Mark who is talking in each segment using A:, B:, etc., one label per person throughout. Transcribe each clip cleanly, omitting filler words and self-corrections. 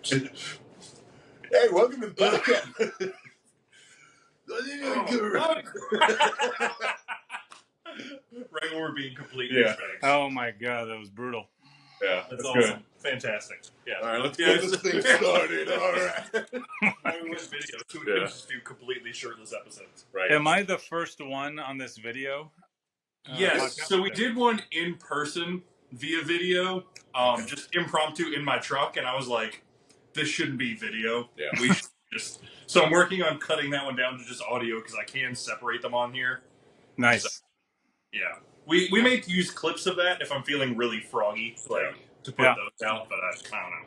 A: Hey, welcome to the podcast.
B: Right when we're being completely
A: Yeah.
B: fake.
C: Oh my god, that was brutal.
A: Yeah,
B: That's
A: that's
B: awesome.
A: good.
B: Fantastic. Yeah.
A: All right, let's get this thing started. All right.
B: We went video, so we
A: Yeah.
B: can just do completely shirtless episodes.
A: Right.
C: Am I the first one on this video?
B: Yes.
C: podcast?
B: So we did one in person via video, just impromptu in my truck, and I was like, this shouldn't be video.
A: Yeah.
B: We should just. So I'm working on cutting that one down to just audio because I can separate them on here.
C: Nice.
B: So, yeah. We may use clips of that if I'm feeling really froggy, to put those out, but I don't know.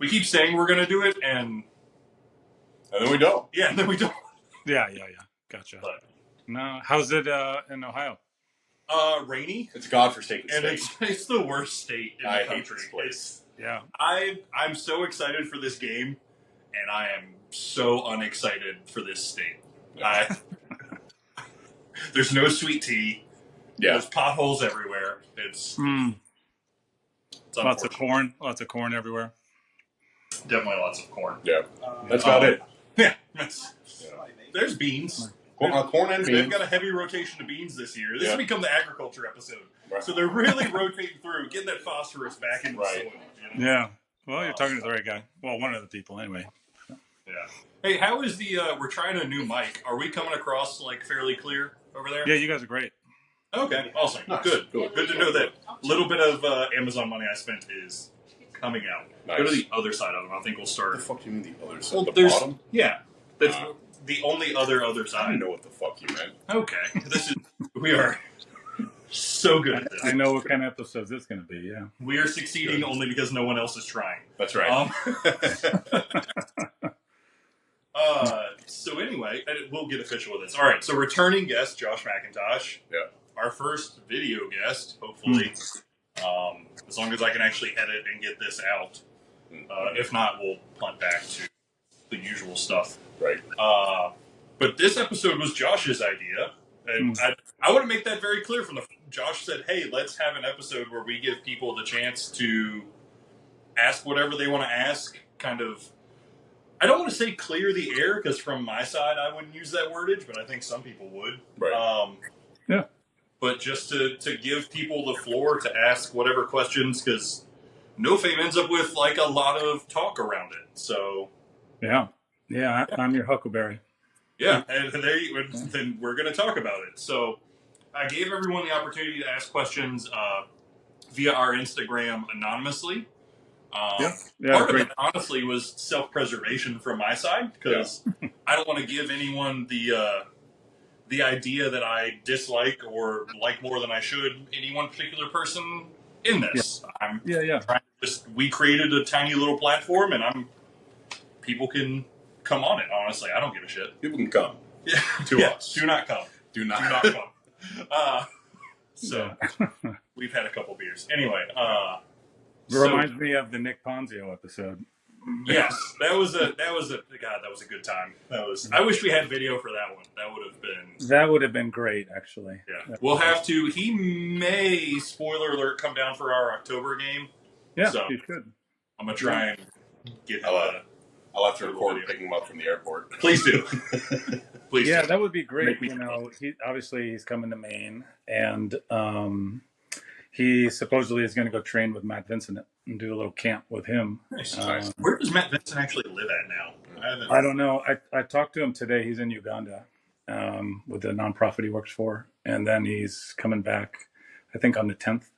B: We keep saying we're going to do it, and
A: then we don't.
B: Yeah, and then we don't.
C: Yeah. Gotcha. But, no, how's it in Ohio?
B: Rainy.
A: It's a godforsaken
B: and
A: state.
B: It's the worst state in the country.
C: Yeah.
B: I'm so excited for this game, and I am so unexcited for this state. Yeah. There's no sweet tea. Yeah. There's potholes everywhere. It's
C: lots of corn. Lots of corn everywhere.
B: Definitely lots of corn.
A: Yeah. That's about it.
B: Yeah. There's beans.
A: Corn and beans.
B: They've got a heavy rotation of beans this year. This has become the agriculture episode. Right. So they're really rotating through, getting that phosphorus back in the soil.
C: You know? Yeah. Well, you're talking to the right guy. Well, one of the people anyway.
B: Yeah. Hey, how is the, we're trying a new mic. Are we coming across, fairly clear over there?
C: Yeah, you guys are great.
B: Okay, awesome. Nice. Good to know that little bit of Amazon money I spent is coming out. Nice. Go to the other side of them. I think we'll start.
A: What the fuck do you mean the other side?
B: Well,
A: the bottom?
B: Yeah. That's the only other side.
A: I didn't know what the fuck you meant.
B: Okay. We are so good at this.
C: I know what kind of episodes it's going to be, yeah.
B: We are succeeding only because no one else is trying.
A: That's right.
B: So anyway, we'll get official with this. All right, so returning guest, Josh Macintosh.
A: Yeah.
B: Our first video guest, hopefully. As long as I can actually edit and get this out. If not, we'll punt back to the usual stuff.
A: Right.
B: But this episode was Josh's idea. And I want to make that very clear from the... Josh said, hey, let's have an episode where we give people the chance to ask whatever they want to ask, kind of... I don't want to say clear the air, because from my side, I wouldn't use that wordage, but I think some people would.
A: Right.
C: Yeah.
B: But just to give people the floor to ask whatever questions, because No Fame ends up with, a lot of talk around it, so...
C: Yeah. Yeah, I'm your Huckleberry.
B: Yeah, and then we're going to talk about it. So I gave everyone the opportunity to ask questions via our Instagram anonymously. Part of it, honestly, was self-preservation from my side, because I don't want to give anyone the idea that I dislike or like more than I should any one particular person in this. We created a tiny little platform, and people can come on it, honestly. I don't give a shit.
A: People can come.
B: Yeah.
A: To us.
B: Do not come.
A: Do not
B: come. We've had a couple beers. Anyway,
C: it reminds me of the Nick Ponzio episode.
B: Yes, that was a good time. I wish we had video for that one. That would have been
C: great, actually.
B: Yeah. We'll have to. He may, spoiler alert, come down for our October game.
C: Yeah,
B: so
C: he should.
B: I'm gonna try and get him.
A: I'll have to record picking him up from the airport.
B: Please do. Please.
C: Yeah, that would be great. He's coming to Maine, and he supposedly is going to go train with Matt Vincent and do a little camp with him.
B: Nice. Where does Matt Vincent actually live at now?
C: I don't know. I talked to him today. He's in Uganda with the nonprofit he works for, and then he's coming back, I think, on the 10th.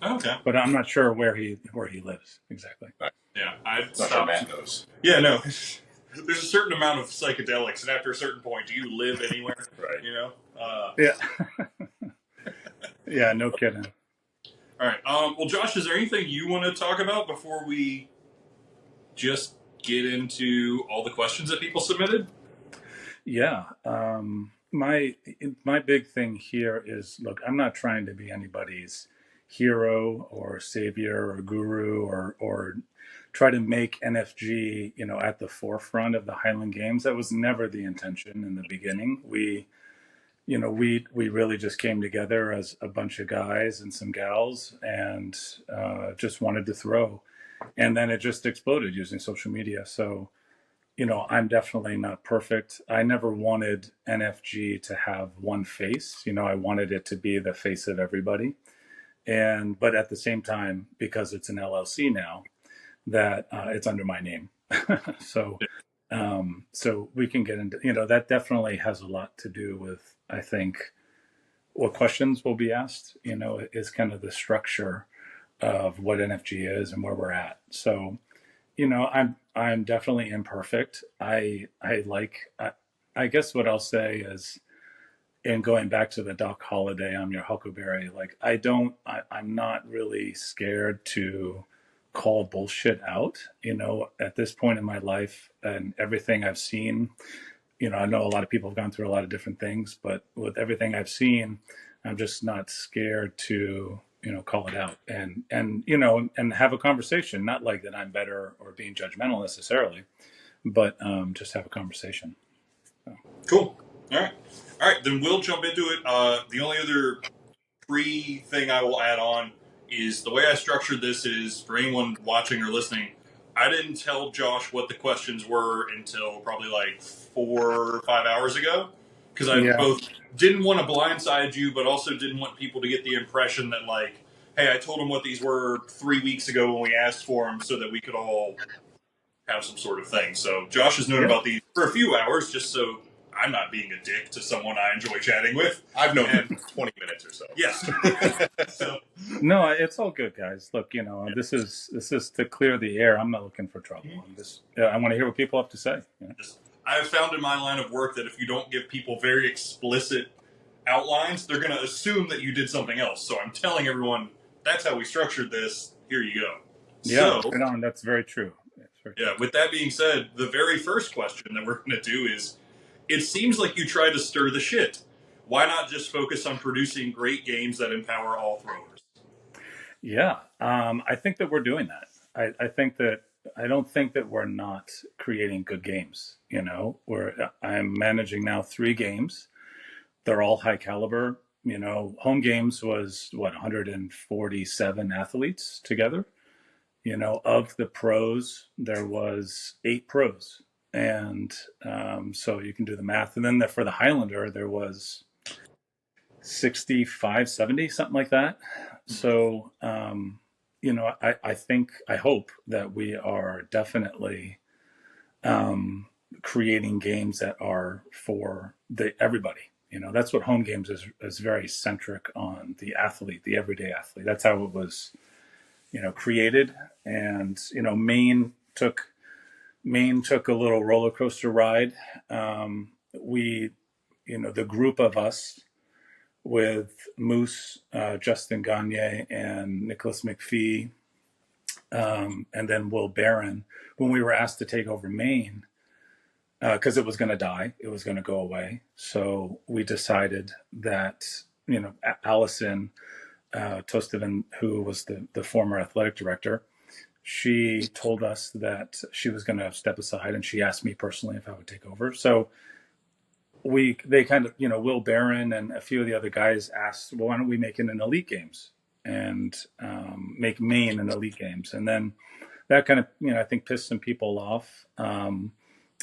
B: Okay.
C: But I'm not sure where he lives exactly.
B: Yeah, I'd
A: not sure Matt knows.
B: Yeah, no. There's a certain amount of psychedelics, and after a certain point, do you live anywhere?
A: Right.
B: You know?
C: Yeah. Yeah, no kidding.
B: All right. Well, Josh, is there anything you want to talk about before we just get into all the questions that people submitted?
C: Yeah. My big thing here is, look, I'm not trying to be anybody's hero or savior or guru or try to make NFG, at the forefront of the Highland Games. That was never the intention in the beginning. We really just came together as a bunch of guys and some gals and just wanted to throw and then it just exploded using social media. So, I'm definitely not perfect. I never wanted NFG to have one face. I wanted it to be the face of everybody. But at the same time, because it's an LLC now, that it's under my name. so, so we can get into, that definitely has a lot to do with, I think, what questions will be asked, is kind of the structure of what NFG is and where we're at. So, I'm definitely imperfect. I guess what I'll say is, and going back to the Doc Holliday, I'm your Huckleberry. Like I'm not really scared to call bullshit out. At this point in my life and everything I've seen, I know a lot of people have gone through a lot of different things, but with everything I've seen, I'm just not scared to call it out and have a conversation. Not like that I'm better or being judgmental necessarily, but just have a conversation. So.
B: Cool. All right. Then we'll jump into it. The only other thing I will add on is the way I structured this is for anyone watching or listening. I didn't tell Josh what the questions were until probably like 4 or 5 hours ago because I both didn't want to blindside you, but also didn't want people to get the impression that like, hey, I told them what these were 3 weeks ago when we asked for them, so that we could all have some sort of thing. So Josh has known about these for a few hours, just so I'm not being a dick to someone I enjoy chatting with.
A: I've known him for 20 minutes or so.
B: Yes.
C: So. No, it's all good, guys. Look, this is to clear the air. I'm not looking for trouble. I want to hear what people have to say.
B: I have found in my line of work that if you don't give people very explicit outlines, they're going to assume that you did something else. So I'm telling everyone, that's how we structured this. Here you go.
C: Yeah, so, right on. That's very true.
B: Yeah, with that being said, the very first question that we're going to do is, it seems like you try to stir the shit. Why not just focus on producing great games that empower all throwers?
C: Yeah, I think that we're doing that. I don't think that we're not creating good games. I'm managing now 3 games. They're all high caliber. Home games was 147 athletes together. Of the pros, there was 8 pros. And so you can do the math. And then for the Highlander, there was 65, 70, something like that. So, I hope that we are definitely creating games that are for everybody. That's what home games is very centric on the athlete, the everyday athlete. That's how it was, created. And, Maine took a little roller coaster ride. The group of us with Moose, Justin Gagne, and Nicholas McPhee, and then Will Barron, when we were asked to take over Maine, because it was going to die, it was going to go away. So we decided that, Allison Tosteven, who was the former athletic director, she told us that she was going to step aside, and she asked me personally if I would take over. So they kind of, Will Barron and a few of the other guys asked, well, why don't we make it an Elite Games and make Maine an Elite Games? And then that kind of, I think pissed some people off. And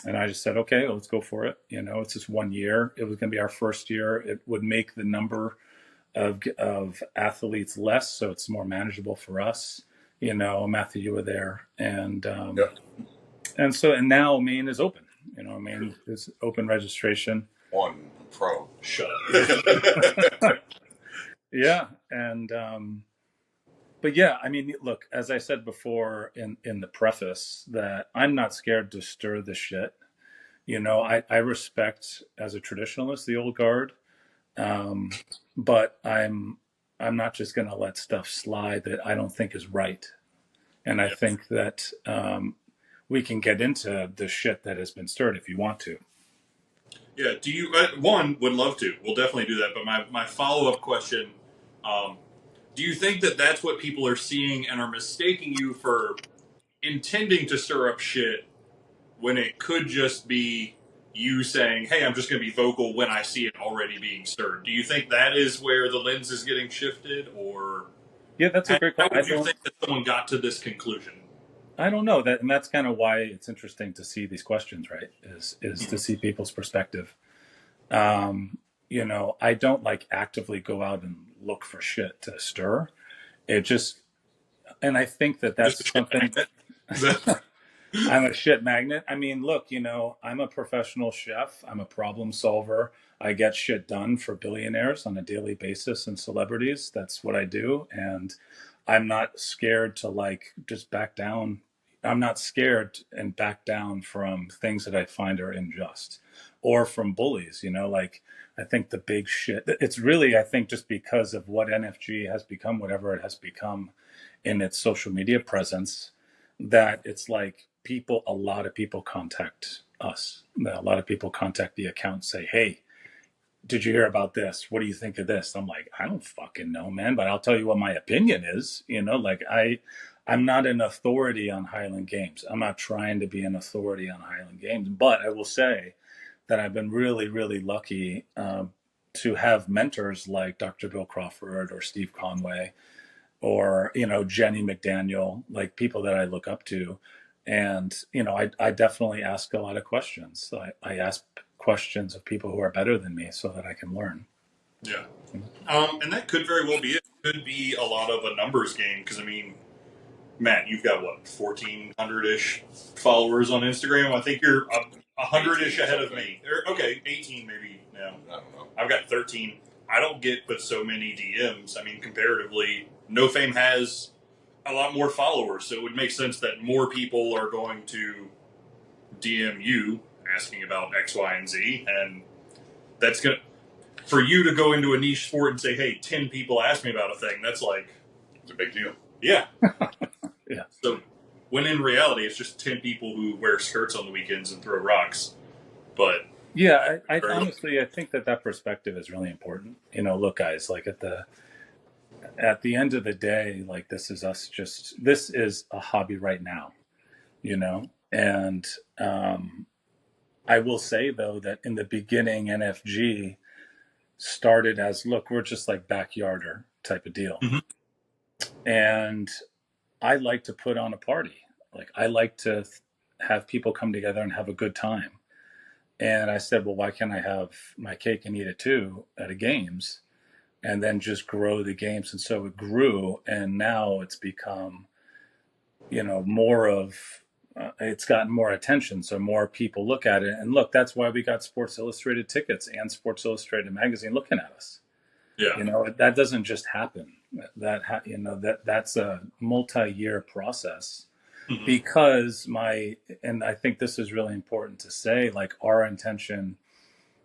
C: I just said, okay, let's go for it. It's just 1 year. It was going to be our first year. It would make the number of athletes less, so it's more manageable for us. Matthew, you were there. And and now Maine is open. Maine is open registration.
A: One pro. Shut
C: up. Yeah. And, but yeah, look, as I said before in the preface, that I'm not scared to stir the shit. I respect, as a traditionalist, the old guard. But I'm not just going to let stuff slide that I don't think is right. And I think that, we can get into the shit that has been stirred if you want to.
B: Yeah, do you, one, would love to. We'll definitely do that. But my follow-up question, do you think that that's what people are seeing and are mistaking you for intending to stir up shit when it could just be you saying, hey, I'm just going to be vocal when I see it already being stirred? Do you think that is where the lens is getting shifted? Or
C: yeah, that's a great question.
B: How would you think that someone got to this conclusion?
C: I don't know that, and that's kind of why it's interesting to see these questions, right? Is to see people's perspective. Um, I don't like actively go out and look for shit to stir. It just, and I think that
B: Just a
C: that's
B: shit
C: something.
B: magnet.
C: I'm a shit magnet. I mean, look, I'm a professional chef. I'm a problem solver. I get shit done for billionaires on a daily basis and celebrities. That's what I do. And I'm not scared to like just back down. I'm not scared and back down from things that I find are unjust or from bullies, like I think the big shit, it's really, I think just because of what NFG has become, whatever it has become in its social media presence, that it's like a lot of people contact us. A lot of people contact the account and say, hey, did you hear about this? What do you think of this? I'm like, I don't fucking know, man, but I'll tell you what my opinion is. Like I'm not an authority on Highland Games. I'm not trying to be an authority on Highland Games, but I will say that I've been really, really lucky to have mentors like Dr. Bill Crawford or Steve Conway or Jenny McDaniel, like people that I look up to. And I definitely ask a lot of questions. I ask questions of people who are better than me so that I can learn.
B: Yeah. And that could very well be it. Could be a lot of a numbers game because, I mean, Matt, you've got what, 1,400-ish followers on Instagram? I think you're 100-ish ahead of me. Okay, 18 maybe now.
A: I don't know.
B: I've got 13. I don't get but so many DMs. I mean, comparatively, No Fame has a lot more followers, so it would make sense that more people are going to DM you asking about X, Y, and Z, and that's going to, for you to go into a niche sport and say, hey, 10 people asked me about a thing, that's like,
A: it's a big deal.
B: Yeah.
C: Yeah.
B: So when in reality, it's just 10 people who wear skirts on the weekends and throw rocks. But
C: yeah, I honestly, I think that perspective is really important. Look, guys, like at the end of the day, like this is a hobby right now, and I will say though that in the beginning, NFG started as, look, we're just like backyarder type of deal.
B: Mm-hmm.
C: And I like to put on a party. Like I like to have people come together and have a good time. And I said, well, why can't I have my cake and eat it too at a games and then just grow the games? And so it grew. And now it's become, more of, it's gotten more attention. So more people look at it. And look, that's why we got Sports Illustrated tickets and Sports Illustrated magazine looking at us.
B: Yeah.
C: That doesn't just happen. That's a multi-year process. Mm-hmm. Because and I think this is really important to say, like our intention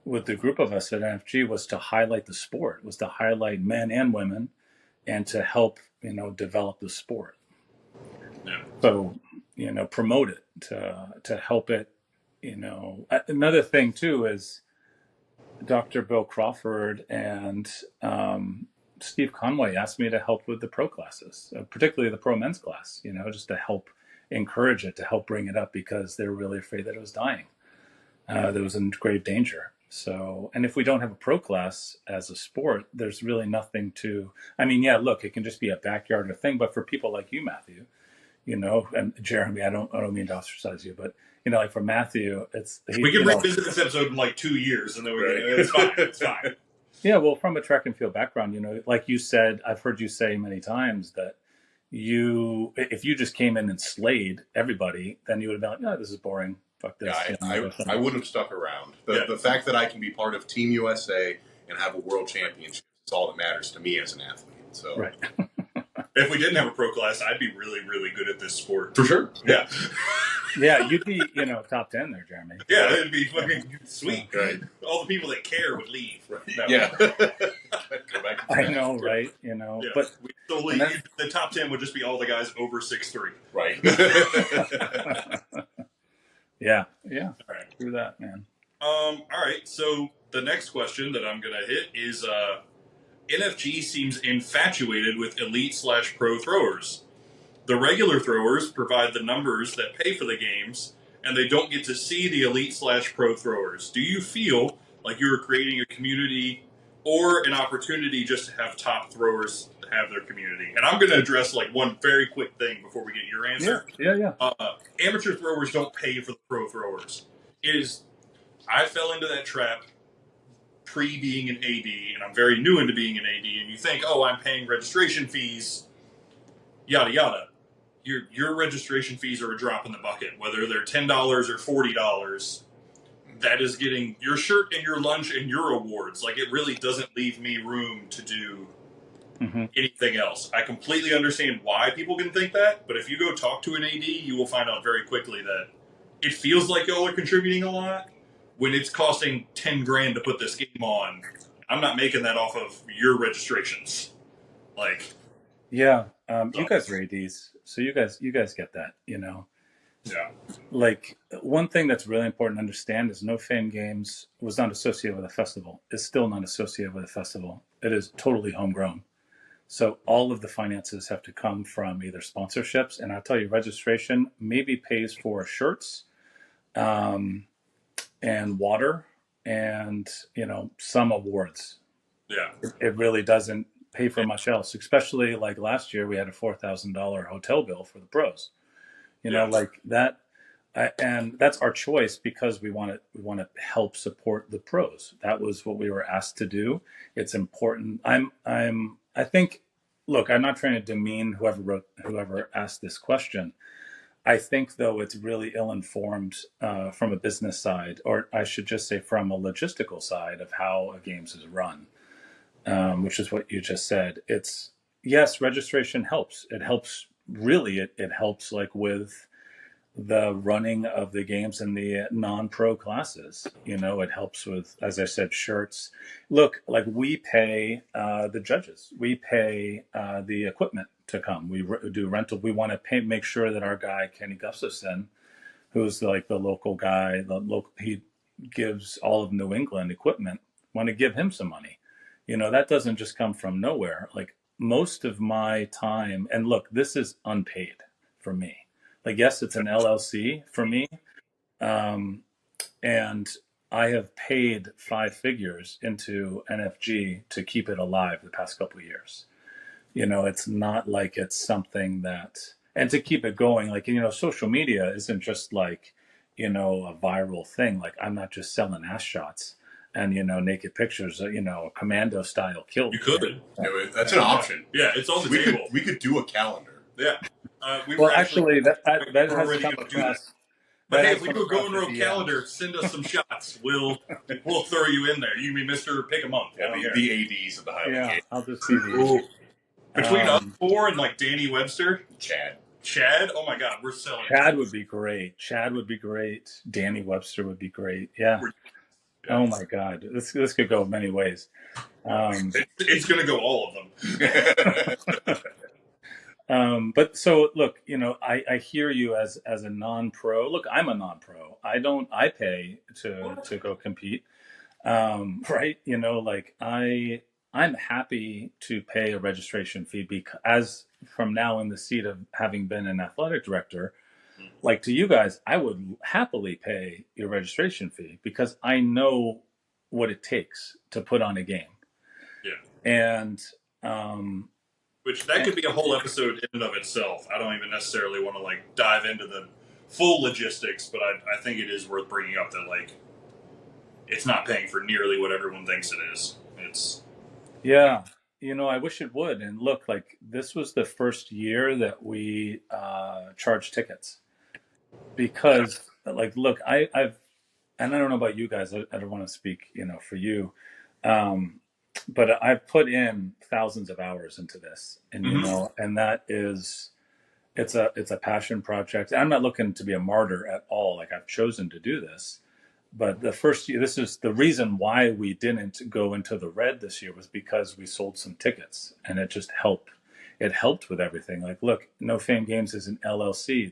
C: with the group of us at NFG was to highlight the sport, was to highlight men and women and to help, develop the sport.
B: Yeah.
C: So, promote it, to help it, Another thing too is Dr. Bill Crawford and Steve Conway asked me to help with the pro classes, particularly the pro men's class, just to help encourage it, to help bring it up because they were really afraid that it was dying. That it was in grave danger. So, and if we don't have a pro class as a sport, there's really nothing to, yeah, look, it can just be a backyard thing, but for people like you, Matthew, and Jeremy, I don't mean to ostracize you, but like for Matthew,
B: we can revisit this episode in like 2 years, and then it's fine. It's fine.
C: Yeah, well, from a track and field background, like you said, I've heard you say many times that if you just came in and slayed everybody, then you would have been like, no, this is boring. Fuck this.
A: Yeah, I wouldn't have stuck around. The fact that I can be part of Team USA and have a world championship is all that matters to me as an athlete. So.
C: Right.
B: If we didn't have a pro class, I'd be really, really good at this sport.
A: For sure.
B: Yeah.
C: Yeah, you'd be, top 10 there, Jeremy.
B: Yeah, it'd be fucking sweet. Right. All the people that care would leave.
A: Right. No. Yeah.
C: I know, right?
B: Yeah.
C: But
B: the top 10 would just be all the guys over 6'3".
A: Right.
C: Yeah.
B: All right.
C: Do that, man.
B: All right. So the next question that I'm gonna hit is NFG seems infatuated with elite/pro throwers. The regular throwers provide the numbers that pay for the games, and they don't get to see the elite/pro throwers. Do you feel like you are creating a community or an opportunity just to have top throwers have their community. And I'm going to address like one very quick thing before we get your answer.
C: Yeah.
B: Amateur throwers don't pay for the pro throwers. I fell into that trap pre being an AD, and I'm very new into being an AD. And you think, oh, I'm paying registration fees, yada yada. Your registration fees are a drop in the bucket, whether they're $10 or $40. That is getting your shirt and your lunch and your awards. Like, it really doesn't leave me room to do anything else. I completely understand why people can think that, but if you go talk to an AD, you will find out very quickly that it feels like y'all are contributing a lot when it's costing 10 grand to put this game on. I'm not making that off of your registrations. Like,
C: yeah, you guys are ADs, so you guys get that, you know.
B: Yeah.
C: Like, one thing that's really important to understand is No Fame Games was not associated with a festival. It's still not associated with a festival. It is totally homegrown. So all of the finances have to come from either sponsorships, and I'll tell you, registration maybe pays for shirts, and water, and, you know, some awards.
B: Yeah.
C: It really doesn't pay for much else, especially like last year we had a $4,000 hotel bill for the pros. You know, like that, and that's our choice because we want to help support the pros. That was what we were asked to do. It's important. I think, look, I'm not trying to demean whoever asked this question. I think, though, it's really ill-informed from a business side, or I should just say from a logistical side of how a games is run, which is what you just said. It's, yes, registration helps. It helps, really, it helps like with the running of the games in the non-pro classes. You know, it helps with, as I said, shirts. Look, like, we pay the judges. We pay the equipment to come. We do rental. We want to make sure that our guy, Kenny Gustafson, who's like the local guy, he gives all of New England equipment, want to give him some money. You know, that doesn't just come from nowhere. Like, most of my time, and look, this is unpaid for me. Like, yes, it's an LLC for me, and I have paid 5 figures into NFG to keep it alive the past couple of years. You know, it's not like it's something that, and to keep it going, like, you know, social media isn't just like, you know, a viral thing. Like, I'm not just selling ass shots and, you know, naked pictures, you know, commando style kill.
B: You could.
A: That's an option.
B: Yeah, it's on the table.
A: We could do a calendar.
B: Yeah.
C: Well, actually, that has come across.
B: But hey, if we do a Golden Road calendar, send us some shots. We'll throw you in there. You can be Mr. Pick a Month.
A: Yeah, the ADs of the Highland
C: Yeah,
A: Game.
C: I'll just see these.
B: Between us 4 and like Danny Webster,
A: Chad.
B: Oh my God, we're selling.
C: Chad would be great. Danny Webster would be great. Yeah. Oh my God, this could go many ways.
B: It's going to go all of
C: them. But so, look, you know, I hear you as a non-pro. Look, I'm a non-pro. I pay to go compete. Right? You know, like, I'm happy to pay a registration fee because, as from now in the seat of having been an athletic director, like, to you guys, I would happily pay your registration fee because I know what it takes to put on a game.
B: Yeah.
C: And
B: which that could be a whole episode in and of itself. I don't even necessarily want to like dive into the full logistics, but I think it is worth bringing up that, like, it's not paying for nearly what everyone thinks it is.
C: Yeah. You know, I wish it would. And look, like, this was the first year that we charged tickets because, like, look, I've, and I don't know about you guys, I don't want to speak, you know, for you, but I've put in thousands of hours into this, and, you know, and that is, it's a passion project. I'm not looking to be a martyr at all. Like, I've chosen to do this. But the first year, this is the reason why we didn't go into the red this year, was because we sold some tickets, and it just helped. It helped with everything. Like, look, No Fame Games is an LLC.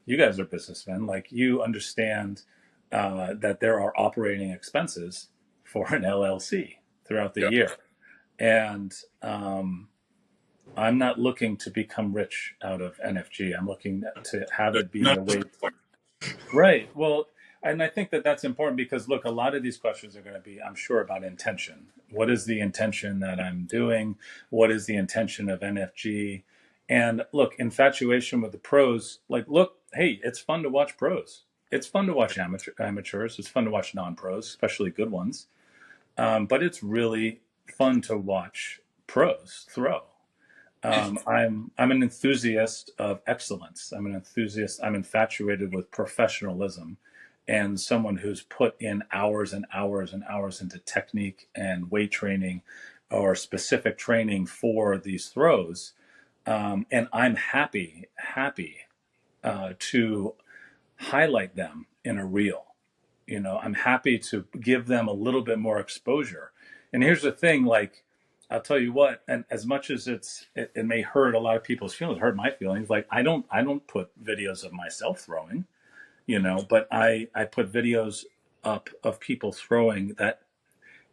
C: You guys are businessmen. Like, you understand that there are operating expenses for an LLC throughout the year. And I'm not looking to become rich out of NFG. I'm looking to have it be a way. Right. Well, And I think that that's important because, look, a lot of these questions are going to be, I'm sure, about intention. What is the intention that I'm doing? What is the intention of NFG? And look, infatuation with the pros, like, look, hey, it's fun to watch pros. It's fun to watch amateurs. It's fun to watch non-pros, especially good ones. But it's really fun to watch pros throw. I'm an enthusiast of excellence. I'm an enthusiast. I'm infatuated with professionalism, and someone who's put in hours and hours and hours into technique and weight training, or specific training for these throws. And I'm happy to highlight them in a reel. I'm happy to give them a little bit more exposure. And here's the thing, like, I'll tell you what, and as much as it may hurt a lot of people's feelings, hurt my feelings, like I don't put videos of myself throwing, but I put videos up of people throwing that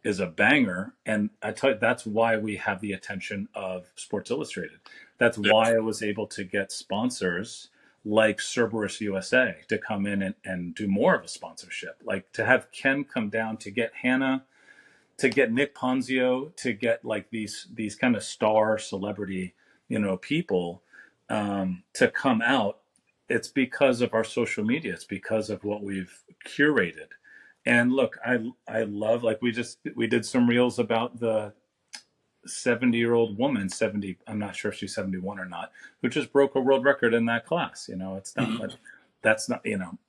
C: is a banger. And I tell you, that's why we have the attention of Sports Illustrated. That's why I was able to get sponsors like Cerberus USA to come in and do more of a sponsorship, like to have Ken come down, to get Hannah, to get Nick Ponzio, to get like these kind of star celebrity, people to come out. It's because of our social media. It's because of what we've curated. And look, I love, like, we did some reels about the 70-year-old woman, 70, I'm not sure if she's 71 or not, who just broke a world record in that class. It's not like, that's not,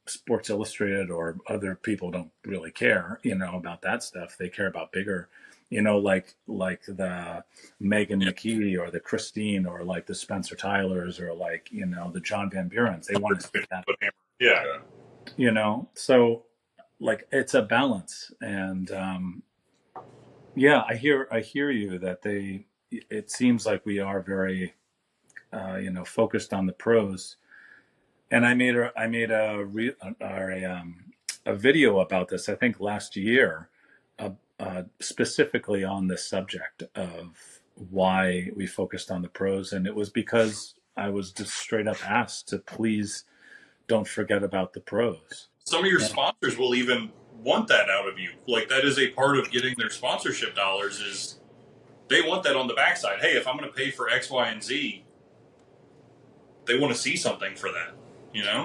C: Sports Illustrated or other people don't really care, about that stuff. They care about bigger, like the Megan McKee or the Christine or like the Spencer Tylers or like, the John Van Burens. They want to see that.
B: Yeah.
C: So like it's a balance. And yeah, I hear you that it seems like we are very focused on the pros. And I made a video about this, I think last year, specifically on this subject of why we focused on the pros. And it was because I was just straight up asked to please don't forget about the pros.
B: Some of your sponsors will even want that out of you. Like, that is a part of getting their sponsorship dollars, is they want that on the backside. Hey, if I'm going to pay for X, Y, and Z, they want to see something for that,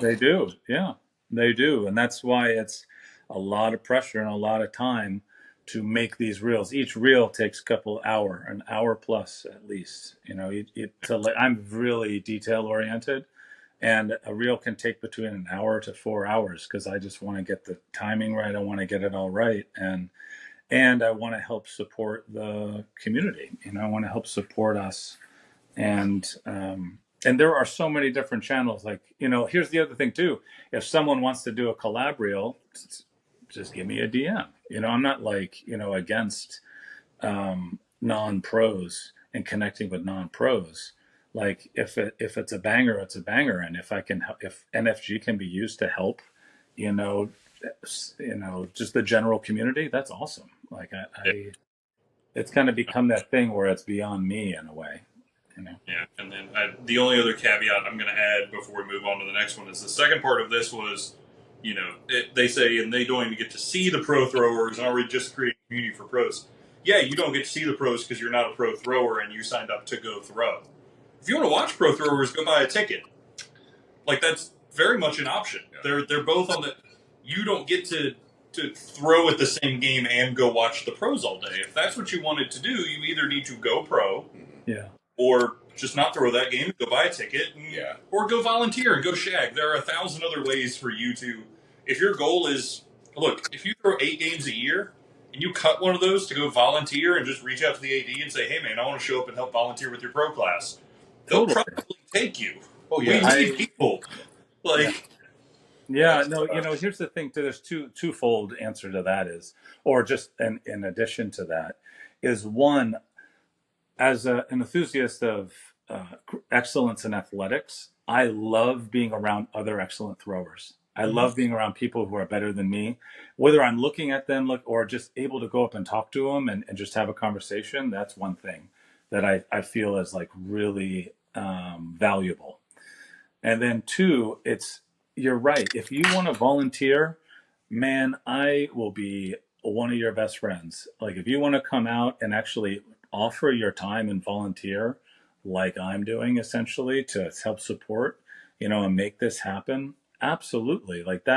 C: They do. Yeah, they do. And that's why it's a lot of pressure and a lot of time to make these reels. Each reel takes an hour plus at least. I'm really detail oriented. And a reel can take between an hour to 4 hours because I just want to get the timing right. I want to get it all right. And I want to help support the community. I want to help support us. And there are so many different channels. Like, here's the other thing too. If someone wants to do a collab reel, just give me a DM. I'm not like, against non-pros and connecting with non-pros. Like if it's a banger, it's a banger. And if NFG can be used to help, just the general community, that's awesome. Like it's kind of become that thing where it's beyond me in a way.
B: Yeah, and then the only other caveat I'm going to add before we move on to the next one is the second part of this was, they say, and they don't even get to see the pro throwers, and are we just creating a community for pros? Yeah, you don't get to see the pros because you're not a pro thrower and you signed up to go throw. If you want to watch pro throwers, go buy a ticket. Like, that's very much an option. Yeah. They're both on the. You don't get to throw at the same game and go watch the pros all day. If that's what you wanted to do, you either need to go pro,
C: yeah,
B: or just not throw that game, go buy a ticket, or go volunteer and go shag. There are 1,000 other ways for you to. If your goal is, look, if you throw 8 games a year and you cut one of those to go volunteer and just reach out to the AD and say, hey man, I want to show up and help volunteer with your pro class, they'll probably take you. Oh yeah, we need people. Like,
C: here's the thing too. There's twofold answer to that is, or just in addition to that, is one, as an enthusiast of excellence in athletics, I love being around other excellent throwers. I love being around people who are better than me, whether I'm looking at them or just able to go up and talk to them and just have a conversation. That's one thing that I feel is like really valuable. And then two, you're right. If you want to volunteer, Man, I will be one of your best friends. Like, if you want to come out and actually offer your time and volunteer, like I'm doing essentially to help support, and make this happen, absolutely. Like,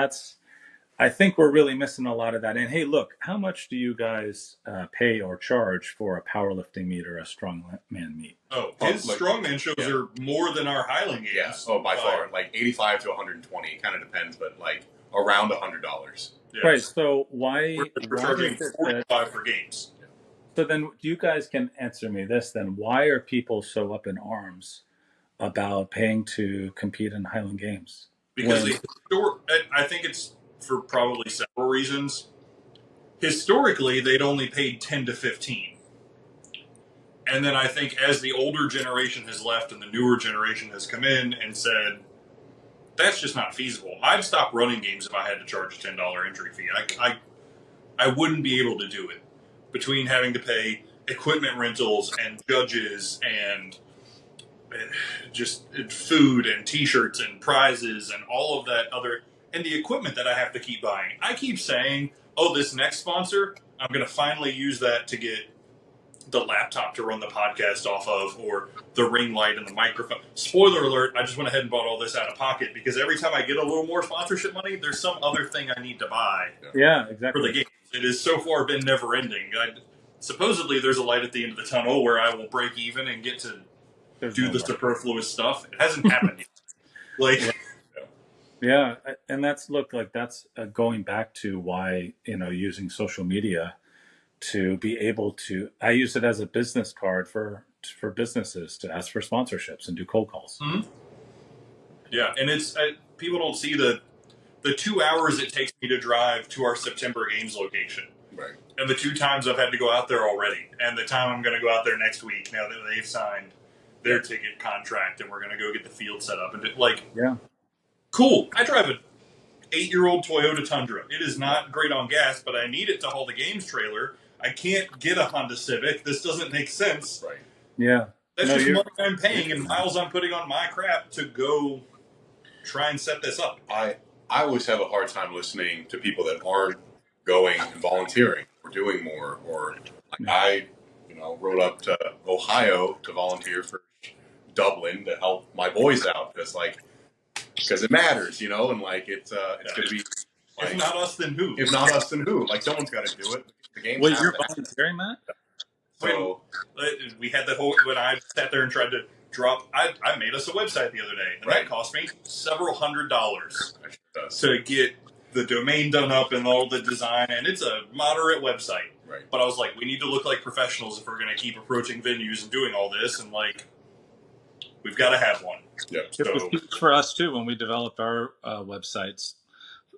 C: I think we're really missing a lot of that. And hey, look, how much do you guys pay or charge for a powerlifting meet or a strongman meet?
B: Oh, his strongman shows are more than our Highland games.
A: Yeah, by far. Like 85 to 120. It kind of depends, but like around $100.
C: Yes. Right. So why
B: we're charging $45 for games?
C: So then you guys can answer me this then. Why are people so up in arms about paying to compete in Highland Games?
B: Because I think it's for probably several reasons. Historically, they'd only paid 10 to 15. And then I think as the older generation has left and the newer generation has come in and said, that's just not feasible. I'd stop running games if I had to charge a $10 entry fee. I wouldn't be able to do it. Between having to pay equipment rentals and judges and just food and t-shirts and prizes and all of that other, and the equipment that I have to keep buying. I keep saying, oh, this next sponsor, I'm going to finally use that to get the laptop to run the podcast off of, or the ring light and the microphone. Spoiler alert, I just went ahead and bought all this out of pocket because every time I get a little more sponsorship money, there's some other thing I need to buy.
C: Yeah, exactly.
B: For the game. It has so far been never ending. Supposedly there's a light at the end of the tunnel where I will break even and get to do the superfluous stuff. It hasn't happened yet. Like,
C: yeah, and that's going back to why, using social media to be able to, I use it as a business card for businesses to ask for sponsorships and do cold calls.
B: Mm-hmm. Yeah, and it's people don't see the 2 hours it takes me to drive to our September games location.
A: Right.
B: And the 2 times I've had to go out there already. And the time I'm going to go out there next week now that they've signed their ticket contract and we're going to go get the field set up. And cool. I drive an 8-year-old Toyota Tundra. It is not great on gas, but I need it to haul the games trailer. I can't get a Honda Civic. This doesn't make sense.
A: Right.
C: Yeah.
B: That's just money I'm paying and miles I'm putting on my crap to go try and set this up.
A: I always have a hard time listening to people that aren't going and volunteering or doing more. Or I rode up to Ohio to volunteer for Dublin to help my boys out because it matters, and it's going to be.
B: If not us, then who?
A: If not us, then who? Like someone's got to do it. The game's
C: Wait, you're volunteering, Matt?
B: So we had the whole when I sat there and tried to drop. I made us a website the other day, and that cost me several $100s to get the domain done up and all the design. And it's a moderate website,
A: right?
B: But I was like, we need to look like professionals if we're going to keep approaching venues and doing all this, and we've got to have one.
A: Yeah.
C: So, it was huge for us too when we developed our websites.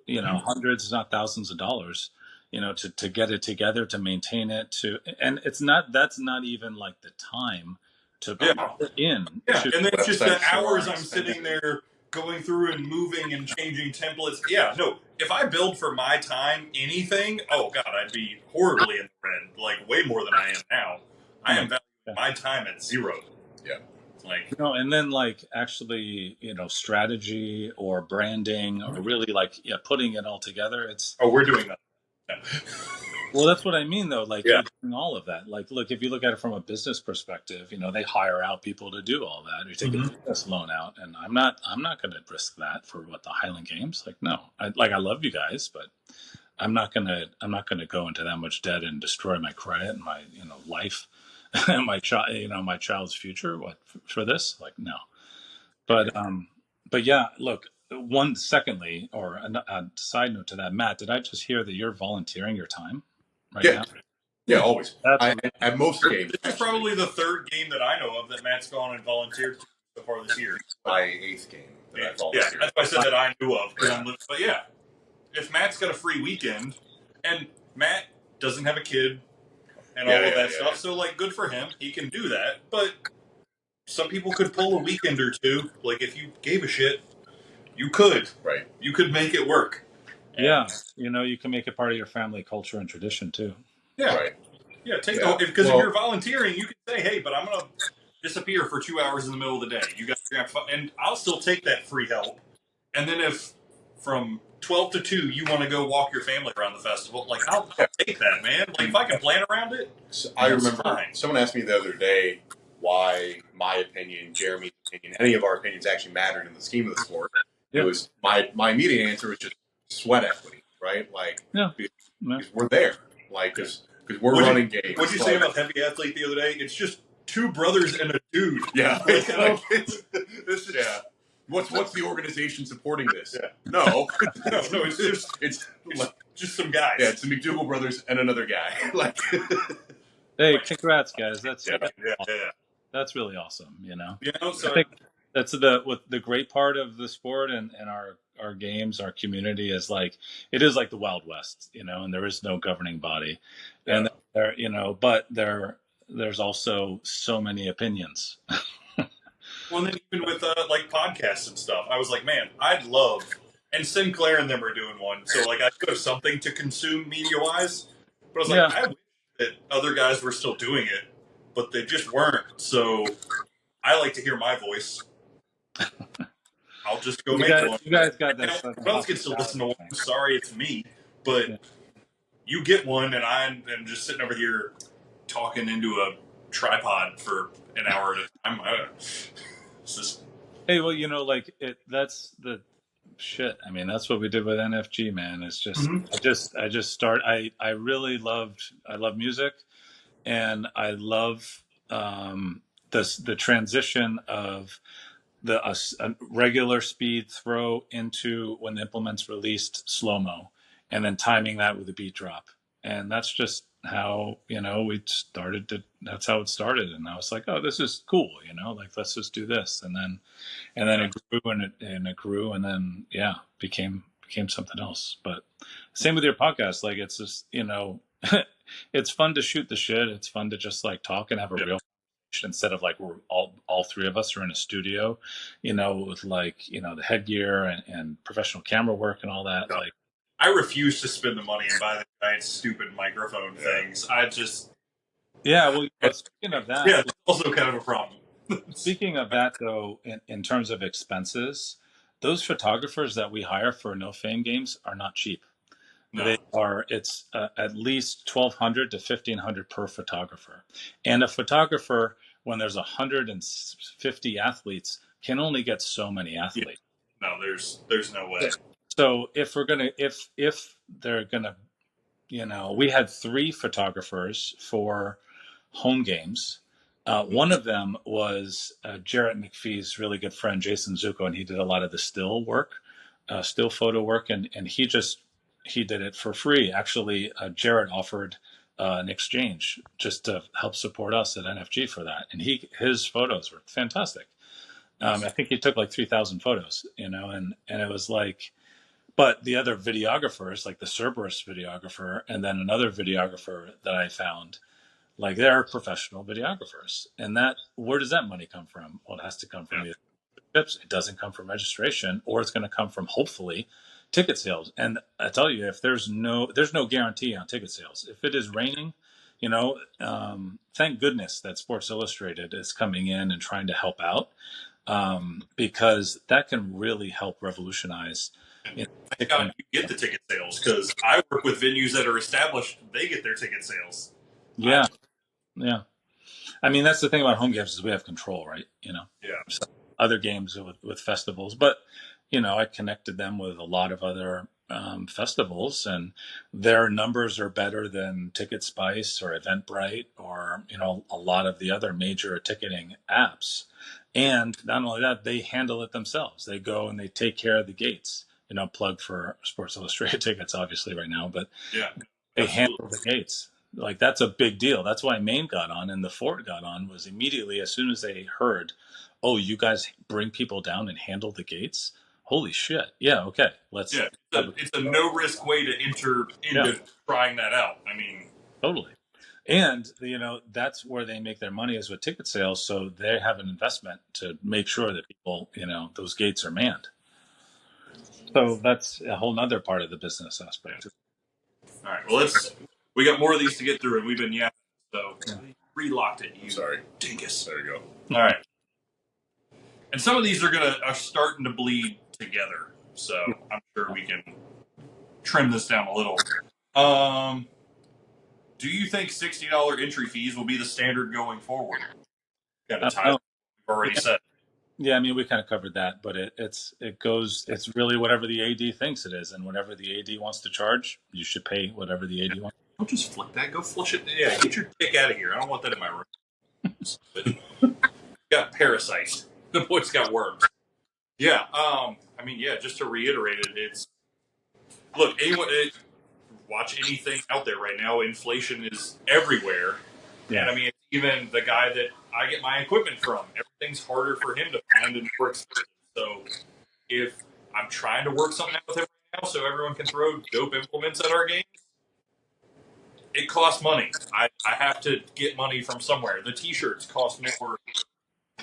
C: Hundreds, if not thousands of dollars. To get it together, to maintain it, and that's not even like the time to put in.
B: Yeah, and then it's just the hours I'm sitting there going through and moving and changing templates. Yeah, no, if I build for my time anything, oh God, I'd be horribly in the red, way more than I am now. I am valuing my time at 0.
A: Yeah.
C: And then actually, strategy or branding or really putting it all together.
B: We're doing that.
C: Well, that's what I mean, though. You're doing all of that. Look, if you look at it from a business perspective, they hire out people to do all that. You take a business loan out, and I'm not going to risk that for the Highland Games. No, I love you guys, but I'm not gonna go into that much debt and destroy my credit and my life and my child's future. For this? No. But yeah, look. Secondly, or a side note to that, Matt, did I just hear that you're volunteering your time now?
A: Yeah, always. At most games.
B: This is probably the 3rd game that I know of that Matt's gone and volunteered so far this year.
A: My 8th game that I volunteered.
B: Yeah, that's why I said that I knew of. But yeah, if Matt's got a free weekend, and Matt doesn't have a kid and all of that stuff, so good for him, he can do that. But some people could pull a weekend or two. If you gave a shit, you could.
A: Right.
B: You could make it work.
C: And you can make it part of your family culture and tradition too.
B: Yeah.
A: Right.
B: Yeah, because if you're volunteering, you can say, hey, but I'm going to disappear for 2 hours in the middle of the day. You guys have fun. And I'll still take that free help. And then if from 12 to 2, you want to go walk your family around the festival. Like, I'll take that, man. Like, if I can plan around it.
A: So I remember someone asked me the other day why my opinion, Jeremy's opinion, any of our opinions actually mattered in the scheme of the sport. It was my immediate answer was just sweat equity, right? Like, because we're there, like, because we're running games.
B: What'd you say about Heavy Athlete the other day? It's just two brothers and a dude.
A: Yeah, it's what's the organization supporting this?
B: Yeah.
A: No,
B: no, it's just some guys.
A: Yeah, it's the McDougal brothers and another guy. Like,
D: hey, congrats, guys! That's
B: yeah.
D: That's really awesome. You know,
B: so
D: I think that's the great part of the sport and our games, our community is like it is like the Wild West, you know, and there is no governing body, and there, you know, but there's also so many opinions.
B: Well, then even with like podcasts and stuff, I was like, man, I'd love, and Sinclair and them are doing one, so like I'd go something to consume media wise. But I was like, I wish that other guys were still doing it, but they just weren't. So I like to hear my voice. I'll just go make one.
D: You guys got that.
B: Who else gets to listen to one? Sorry, it's me, but you get one, and I'm just sitting over here talking into a tripod for an hour at a time.
D: Hey, well, you know, like that's the shit. I mean, that's what we did with NFG, man. It's just, I really love music, and I love the transition of a regular speed throw into when the implement's released slow-mo, and then timing that with a beat drop. And that's just how, you know, that's how it started. And I was like, oh, this is cool, you know, like, let's just do this. And then it grew and it grew, and then, became something else. But same with your podcast. Like, it's just, you know, it's fun to shoot the shit. It's fun to just like talk and have a real instead of like we're all three of us are in a studio, you know, with like, you know, the headgear and professional camera work and all that. Like,
B: I refuse to spend the money and buy the giant stupid microphone things. I just
D: well, speaking of that,
B: it's also kind of a problem.
D: Speaking of that, though, in terms of expenses, those photographers that we hire for No Fame games are not cheap. No. They are. It's at least $1,200 to $1,500 per photographer, and a photographer, when there's 150 athletes, can only get so many athletes.
B: No, there's no way.
D: So if they're gonna, you know, we had 3 photographers for home games. One of them was Jarrett McPhee's really good friend, Jason Zuko, and he did a lot of the still photo work, and he did it for free. Actually, Jarrett offered an exchange just to help support us at NFG for that, and his photos were fantastic. I think he took like 3,000 photos, you know, and it was like, but the other videographers, like the Cerberus videographer, and then another videographer that I found, like, they're professional videographers, and where does that money come from? Well, it has to come from either trips. It doesn't come from registration, or it's going to come from hopefully ticket sales. And I tell you, if there's no guarantee on ticket sales. If it is raining, you know, thank goodness that Sports Illustrated is coming in and trying to help out, because that can really help revolutionize.
B: Thank God you get the ticket sales, because I work with venues that are established; they get their ticket sales.
D: Yeah. I mean, that's the thing about home games is we have control, right? You know.
B: Yeah.
D: So other games with festivals, but you know, I connected them with a lot of other festivals, and their numbers are better than Ticket Spice or Eventbrite or, you know, a lot of the other major ticketing apps. And not only that, they handle it themselves. They go and they take care of the gates. You know, plug for Sports Illustrated tickets, obviously, right now, but they handle the gates. Like, that's a big deal. That's why Maine got on and the Fort got on, was immediately as soon as they heard, oh, you guys bring people down and handle the gates? Holy shit. Yeah, okay. Let's.
B: Yeah, it's a no-risk way to enter into trying that out. I mean.
D: Totally. And, you know, that's where they make their money, is with ticket sales. So they have an investment to make sure that people, you know, those gates are manned. So that's a whole nother part of the business aspect.
B: All right. Well, we got more of these to get through, and we've been yapping. So relocked it.
A: Sorry.
B: Dingus.
A: There you go.
B: All right. And some of these are starting to bleed together. So I'm sure we can trim this down a little. Do you think $60 entry fees will be the standard going forward? Kind of ties we've already said.
D: Yeah, I mean, we kind of covered that, but it's really whatever the AD thinks it is, and whatever the AD wants to charge, you should pay whatever the AD wants.
B: Don't just flick that. Go flush it. Yeah, get your dick out of here. I don't want that in my room. Got parasites. The boy's got worms. Yeah. I mean, yeah. Just to reiterate it, it's look. Watch anything out there right now. Inflation is everywhere. Yeah. And I mean, even the guy that I get my equipment from, everything's harder for him to find and more expensive. So if I'm trying to work something out with him right now so everyone can throw dope implements at our games, it costs money. I have to get money from somewhere. The t-shirts cost more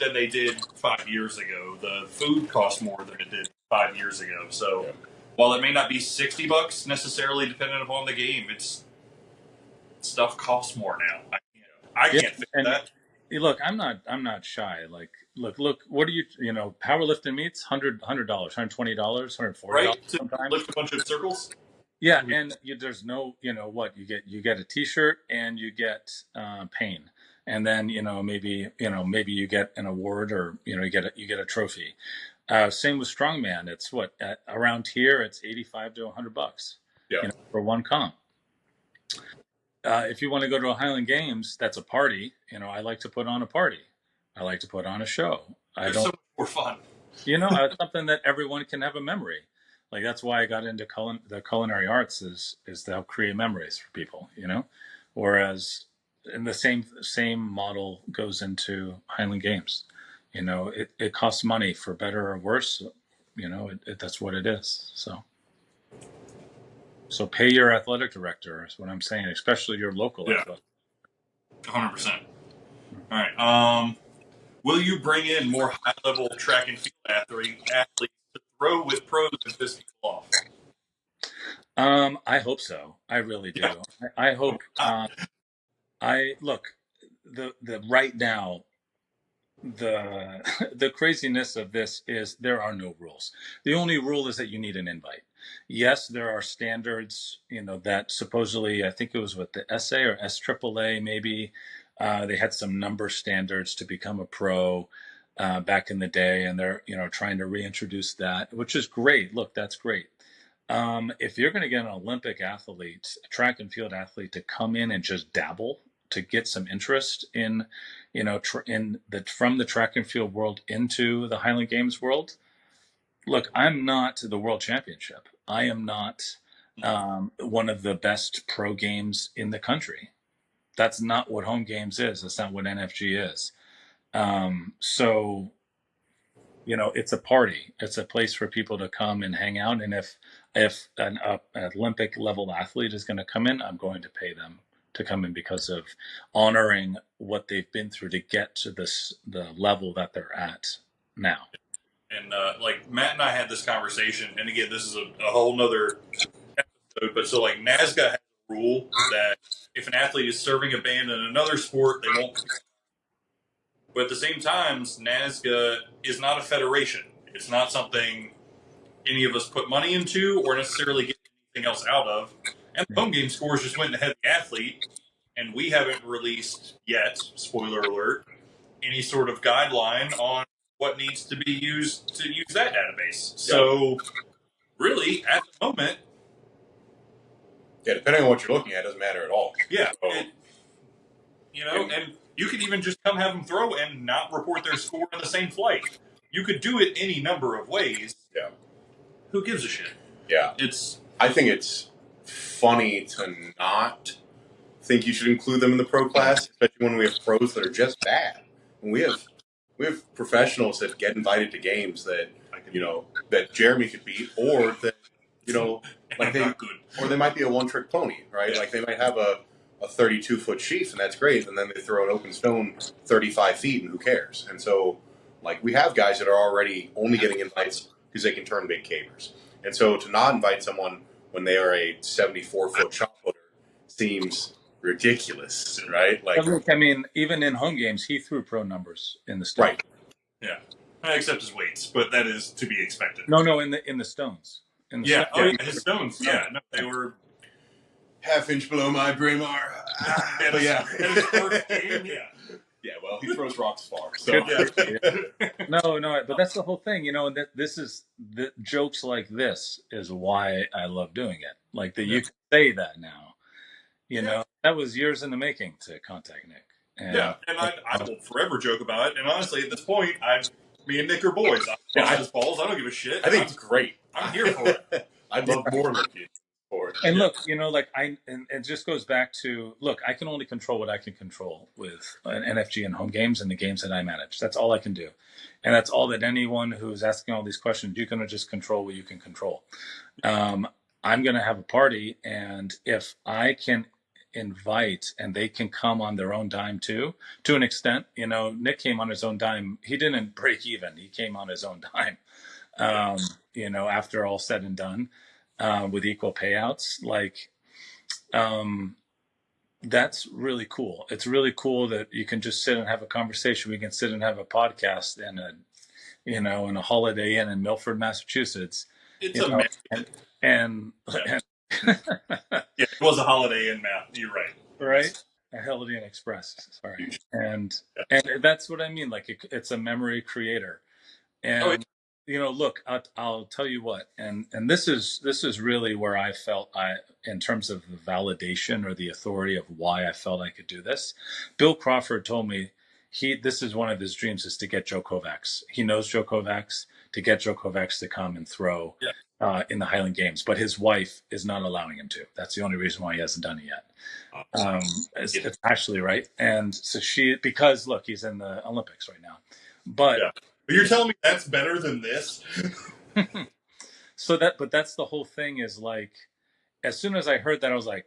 B: than they did 5 years ago. The food costs more than it did 5 years ago. So while it may not be $60 necessarily dependent upon the game, it's stuff costs more now. I can't fix that.
D: Look, I'm not shy. Like, look. What do you know? Powerlifting meets $100, $120, $140
B: right?
D: sometimes.
B: To lift a bunch of circles.
D: Yeah, and there's no, what you get a T-shirt and you get pain, and then maybe you get an award or you get a trophy. Same with strongman. It's around here it's $85 to $100.
B: Yeah.
D: For one comp. If you want to go to a Highland Games, that's a party. I like to put on a party. I like to put on a show.
B: It's so much more fun.
D: It's something that everyone can have a memory. Like that's why I got into the culinary arts is to help create memories for people. Whereas in the same model goes into Highland Games. It costs money for better or worse. That's what it is. So pay your athletic director is what I'm saying, especially your local athletic.
B: 100%. All right. Will you bring in more high-level track and field athletes to throw with pros and piss people off?
D: I hope so. I really do. Yeah. I hope. Look, the right now, the craziness of this is there are no rules. The only rule is that you need an invite. Yes, there are standards, that supposedly, I think it was with the SA or SAAA, maybe they had some number standards to become a pro back in the day, and they're trying to reintroduce that, which is great. Look, that's great. If you're going to get an Olympic athlete, a track and field athlete, to come in and just dabble, to get some interest in, from the track and field world into the Highland Games world. Look, I'm not the world championship. I am not one of the best pro games in the country. That's not what home games is. That's not what NFG is. So, it's a party. It's a place for people to come and hang out. And if an Olympic level athlete is going to come in, I'm going to pay them to come in because of honoring what they've been through to get to the level that they're at now.
B: And like Matt and I had this conversation, and again, this is a whole nother episode, but so like NASGA has a rule that if an athlete is serving a band in another sport, they won't. But at the same time, NASGA is not a federation. It's not something any of us put money into or necessarily get anything else out of. And the home game scores just went ahead of the athlete, and we haven't released yet, spoiler alert, any sort of guideline on what needs to be used to use that database. So, really, at the moment...
A: Yeah, depending on what you're looking at, it doesn't matter at all.
B: Yeah. So, and you could even just come have them throw and not report their score in the same flight. You could do it any number of ways.
A: Yeah.
B: Who gives a shit?
A: Yeah. I think it's funny to not think you should include them in the pro class, especially when we have pros that are just bad. And we have professionals that get invited to games that that Jeremy could beat, or that like they might be a one-trick pony, right? Like they might have a 32-foot sheath, and that's great, and then they throw an open stone 35 feet, and who cares? And so, like, we have guys that are already only getting invites because they can turn big capers. And so to not invite someone when they are a 74-foot shot putter seems ridiculous, right? Like,
D: I mean, even in home games, he threw pro numbers in the state.
A: Right.
B: Yeah. Except his weights, but that is to be expected.
C: No, in the stones.
B: In the stones. Oh yeah, his stones. Yeah, no, they were
A: half-inch below my Braemar. But yeah,
B: in his first game, yeah.
A: Yeah, well, he throws rocks far. So
C: no, but that's the whole thing, that this is the jokes like this is why I love doing it. Like that you can say that now. That was years in the making to contact Nick.
B: And I will forever joke about it. And honestly, at this point, me and Nick are boys. I his balls. I don't give a shit.
A: I think it's great.
B: I'm here for it.
A: I'd love more looking for it.
C: And look, and it just goes back to, look, I can only control what I can control with an NFG and home games and the games that I manage. That's all I can do. And that's all that anyone who's asking all these questions, you can just control what you can control. I'm going to have a party, and if I can invite and they can come on their own dime too, to an extent, Nick came on his own dime. He didn't break even. He came on his own dime, after all said and done. With equal payouts, that's really cool. It's really cool that you can just sit and have a conversation. We can sit and have a podcast in a Holiday Inn in Milford, Massachusetts.
B: It's amazing.
C: And
B: it was a Holiday Inn, Matt. You're right.
C: Right? A Holiday Inn Express. Sorry. And that's what I mean. Like it's a memory creator. And look, I'll tell you what, and this is really where I felt in terms of the validation or the authority of why I felt I could do this. Bill Crawford told me this is one of his dreams, is to get Joe Kovacs. He knows Joe Kovacs, to get Joe Kovacs to come and throw in the Highland Games, but his wife is not allowing him to. That's the only reason why he hasn't done it yet. It's Ashley, right? And so because look, he's in the Olympics right now, but.
B: Yeah. But you're telling me that's better than this?
C: But that's the whole thing, is like, as soon as I heard that, I was like,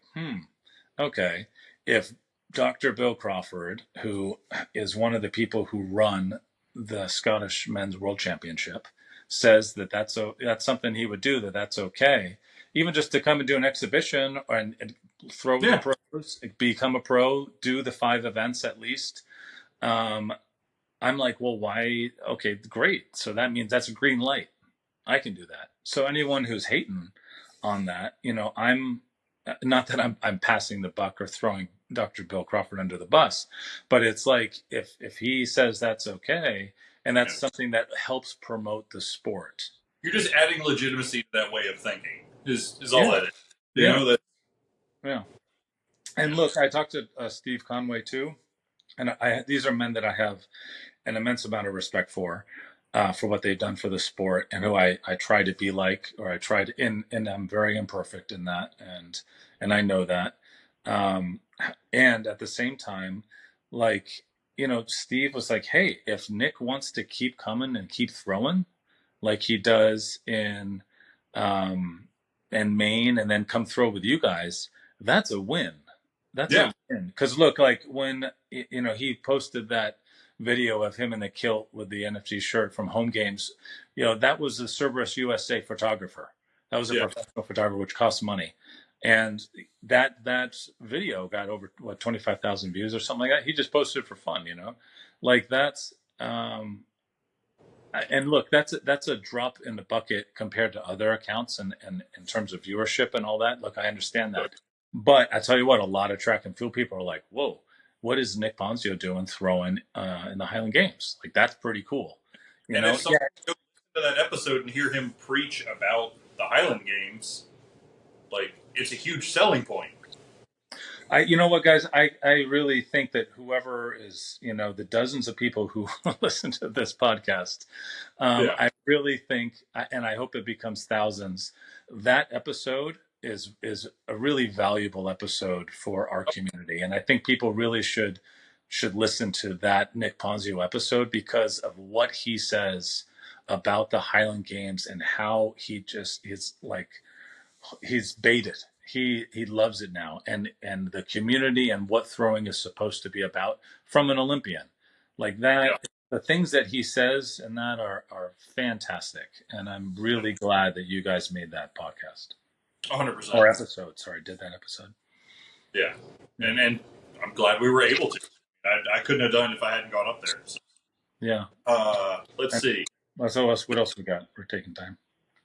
C: okay, if Dr. Bill Crawford, who is one of the people who run the Scottish Men's World Championship, says that that's something he would do, that's okay, even just to come and do an exhibition and throw the pros, become a pro, do the 5 events at least. I'm like, well, why? Okay, great. So that means that's a green light. I can do that. So anyone who's hating on that, I'm not that I'm passing the buck or throwing Dr. Bill Crawford under the bus, but it's like, if he says that's okay, and that's something that helps promote the sport.
B: You're just adding legitimacy to that way of thinking, is all that is. You know that.
C: Yeah. And look, I talked to Steve Conway too, and these are men that I have an immense amount of respect for what they've done for the sport, and who I try to be like, or I tried and I'm very imperfect in that, and I know that. And at the same time, like, Steve was like, hey, if Nick wants to keep coming and keep throwing like he does in Maine, and then come throw with you guys, that's a win. That's a win. Because look, like when he posted that video of him in the kilt with the NFG shirt from home games, that was a Cerberus USA photographer. That was a professional photographer, which costs money. And that video got over 25,000 views or something like that. He just posted it for fun, like that's and look, that's a drop in the bucket compared to other accounts and in terms of viewership and all that. Look, I understand that. But I tell you what, a lot of track and field people are like, whoa, what is Nick Ponzio doing throwing in the Highland Games? Like, that's pretty cool.
B: If someone goes to that episode and hear him preach about the Highland Games, like, it's a huge selling point.
C: You know what, guys? I really think that whoever is, the dozens of people who listen to this podcast, I really think, and I hope it becomes thousands, that episode is a really valuable episode for our community. And I think people really should listen to that Nick Ponzio episode, because of what he says about the Highland Games and how he just is like, he's baited. He loves it now, and the community and what throwing is supposed to be about from an Olympian like that. The things that he says and that are fantastic, and I'm really glad that you guys made that podcast.
B: 100%.
C: Or episode. Sorry, did that episode.
B: Yeah. And I'm glad we were able to. I couldn't have done it if I hadn't gone up there. So.
C: Yeah.
B: Let's see.
C: So what else we got? We're taking time.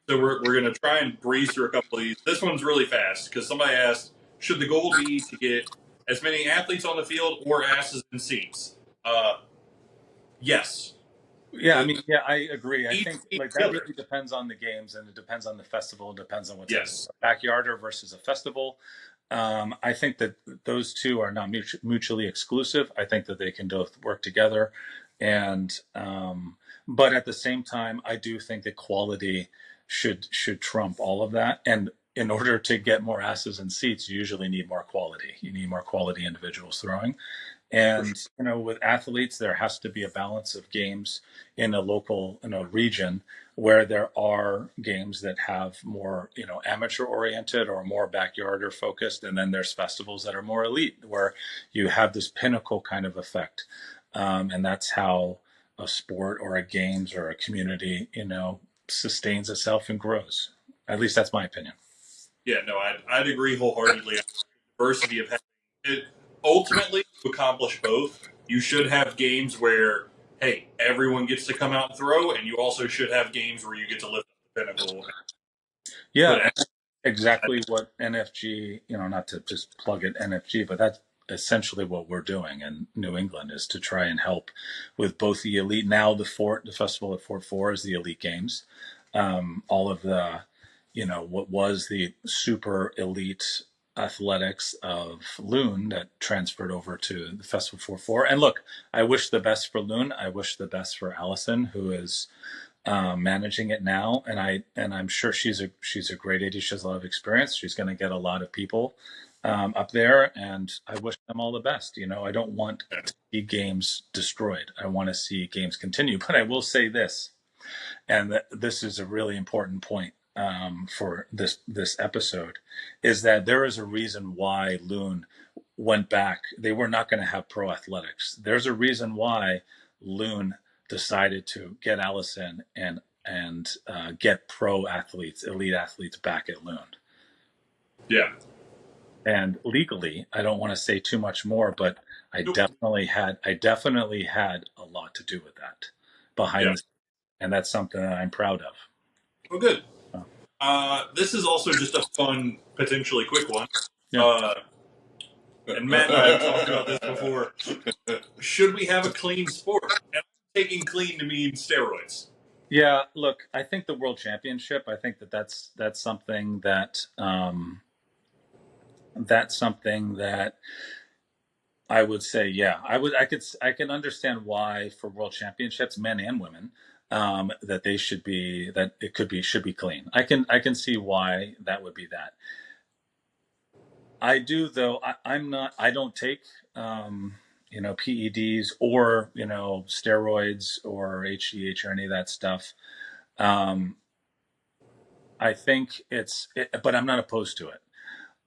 B: So we're going to try and breeze through a couple of these. This one's really fast because somebody asked, should the goal be to get as many athletes on the field or asses in seats? Yes.
C: Yeah, I mean, yeah, I agree. I think
B: Each
C: like that
B: other.
C: really depends on the games, and it depends on the festival. It depends on what's
B: Yes.
C: a backyarder versus a festival. I think that those two are not mutually exclusive. I think that they can both work together, and but at the same time, I do think that quality should trump all of that. And in order to get more asses in seats, you usually need more quality. You need more quality individuals throwing. And with athletes, there has to be a balance of games in a region where there are games that have more, amateur oriented or more backyarder focused, and then there's festivals that are more elite, where you have this pinnacle kind of effect, and that's how a sport or a games or a community, sustains itself and grows. At least that's my opinion.
B: Yeah, no, I'd agree wholeheartedly. Diversity of having it ultimately to accomplish both. You should have games where, hey, everyone gets to come out and throw, and you also should have games where you get to lift up the pinnacle.
C: Yeah, exactly what NFG, not to just plug it NFG, but that's essentially what we're doing in New England, is to try and help with both the elite. Now the festival at Fort 4 is the elite games. All of the, what was the super elite athletics of Loon that transferred over to the festival 4-4. And look, I wish the best for Loon. I wish the best for Allison, who is managing it now, and I'm sure she's a great AD. She has a lot of experience. She's going to get a lot of people up there, and I wish them all the best. I don't want to see games destroyed. I want to see games continue. But I will say this, and this is a really important point for this episode, is that there is a reason why Loon went back. They were not going to have pro athletics. There's a reason why Loon decided to get Allison and get pro athletes, elite athletes back at Loon.
B: Yeah.
C: And legally, I don't want to say too much more, but I definitely had a lot to do with that behind the scenes, and that's something that I'm proud of.
B: Well, good. This is also just a fun, potentially quick one.
C: Yeah.
B: And Matt and I have talked about this before. Should we have a clean sport? And I'm taking clean to mean steroids.
C: Yeah, look, I think the World Championship, I think that's something that I would say, yeah, I can understand why for World Championships, men and women, that they should be, that it should be clean. I can see why that would be that. I do, though. I don't take PEDs or steroids or HGH or any of that stuff. I think but I'm not opposed to it.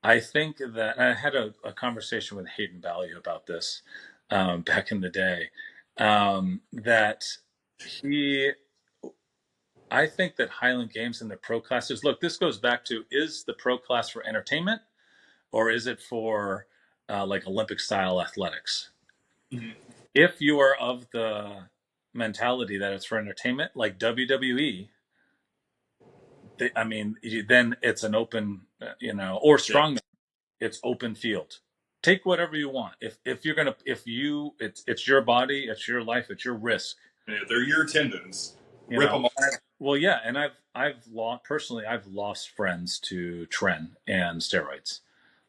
C: I think that I had a conversation with Hayden Ballieu about this back in the day. That I think that Highland Games and the pro classes. Look, this goes back to: is the pro class for entertainment, or is it for like Olympic style athletics?
B: Mm-hmm.
C: If you are of the mentality that it's for entertainment, like WWE, then it's an open, or strongman. It's open field. Take whatever you want. If you're gonna, it's your body, it's your life, it's your risk.
B: Yeah, they're your tendons. Rip them off.
C: Well, yeah, and I've lost friends to tren and steroids.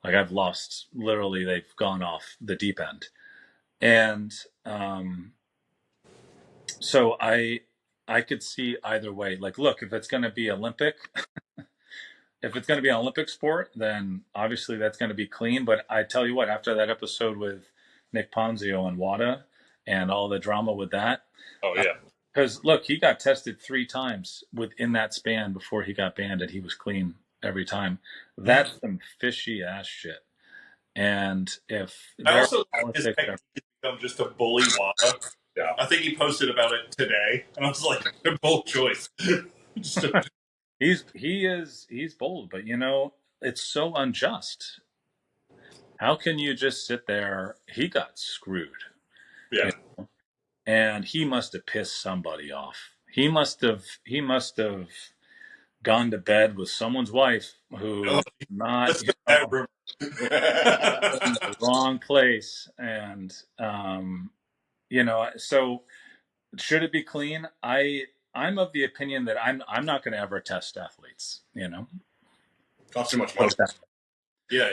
C: Like I've lost, literally, they've gone off the deep end, and so I could see either way. Like, look, if it's going to be Olympic. If it's going to be an Olympic sport, then obviously that's going to be clean. But I tell you what, after that episode with Nick Ponzio and WADA and all the drama with that.
B: Oh, yeah.
C: Because, look, he got tested 3 times within that span before he got banned, and he was clean every time. That's some fishy ass shit. And if
B: I also think his technique has become just a bully WADA. Yeah. I think he posted about it today, and I was like, bold choice.
C: He's bold, but it's so unjust. How can you just sit there? He got screwed.
B: Yeah.
D: and he must have pissed somebody off. He must have gone to bed with someone's wife who not,
B: That's a bad rumor.
D: in the wrong place, and so should it be clean? I'm of the opinion that I'm not going to ever test athletes.
A: Costs too much money.
B: Yeah,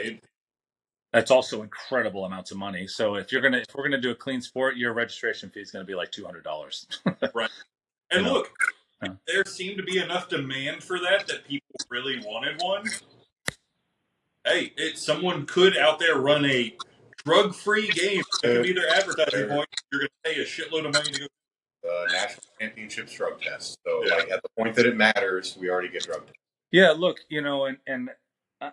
D: That's also incredible amounts of money. So if we're gonna do a clean sport, your registration fee is going to be like $200.
B: right. And look,
D: Yeah.
B: there seemed to be enough demand for that people really wanted one. Hey, someone could out there run a drug-free game. That could be their advertising point. You're going to pay a shitload of money to go.
A: National Championships drug test. So, at the point that it matters, we already get drug tests.
D: Yeah, look, and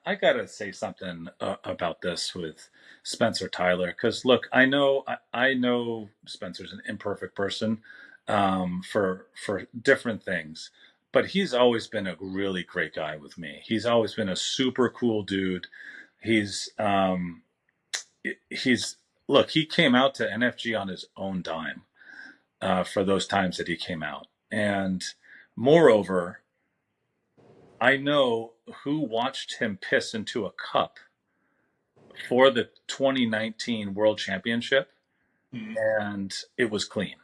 D: I gotta say something about this with Spencer Tyler, because look, I know Spencer's an imperfect person for different things, but he's always been a really great guy with me. He's always been a super cool dude. He's he's look, he came out to NFG on his own dime for those times that he came out, and moreover, I know who watched him piss into a cup for the 2019 World Championship, and it was clean.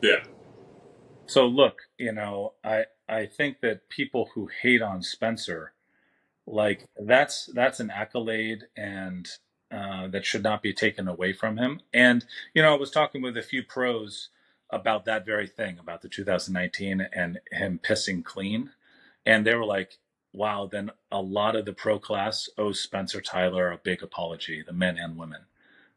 B: Yeah.
D: So look, I think that people who hate on Spencer, like that's an accolade, and that should not be taken away from him. And I was talking with a few pros about that very thing, about the 2019 and him pissing clean. And they were like, wow, then a lot of the pro class owes Spencer Tyler a big apology, the men and women.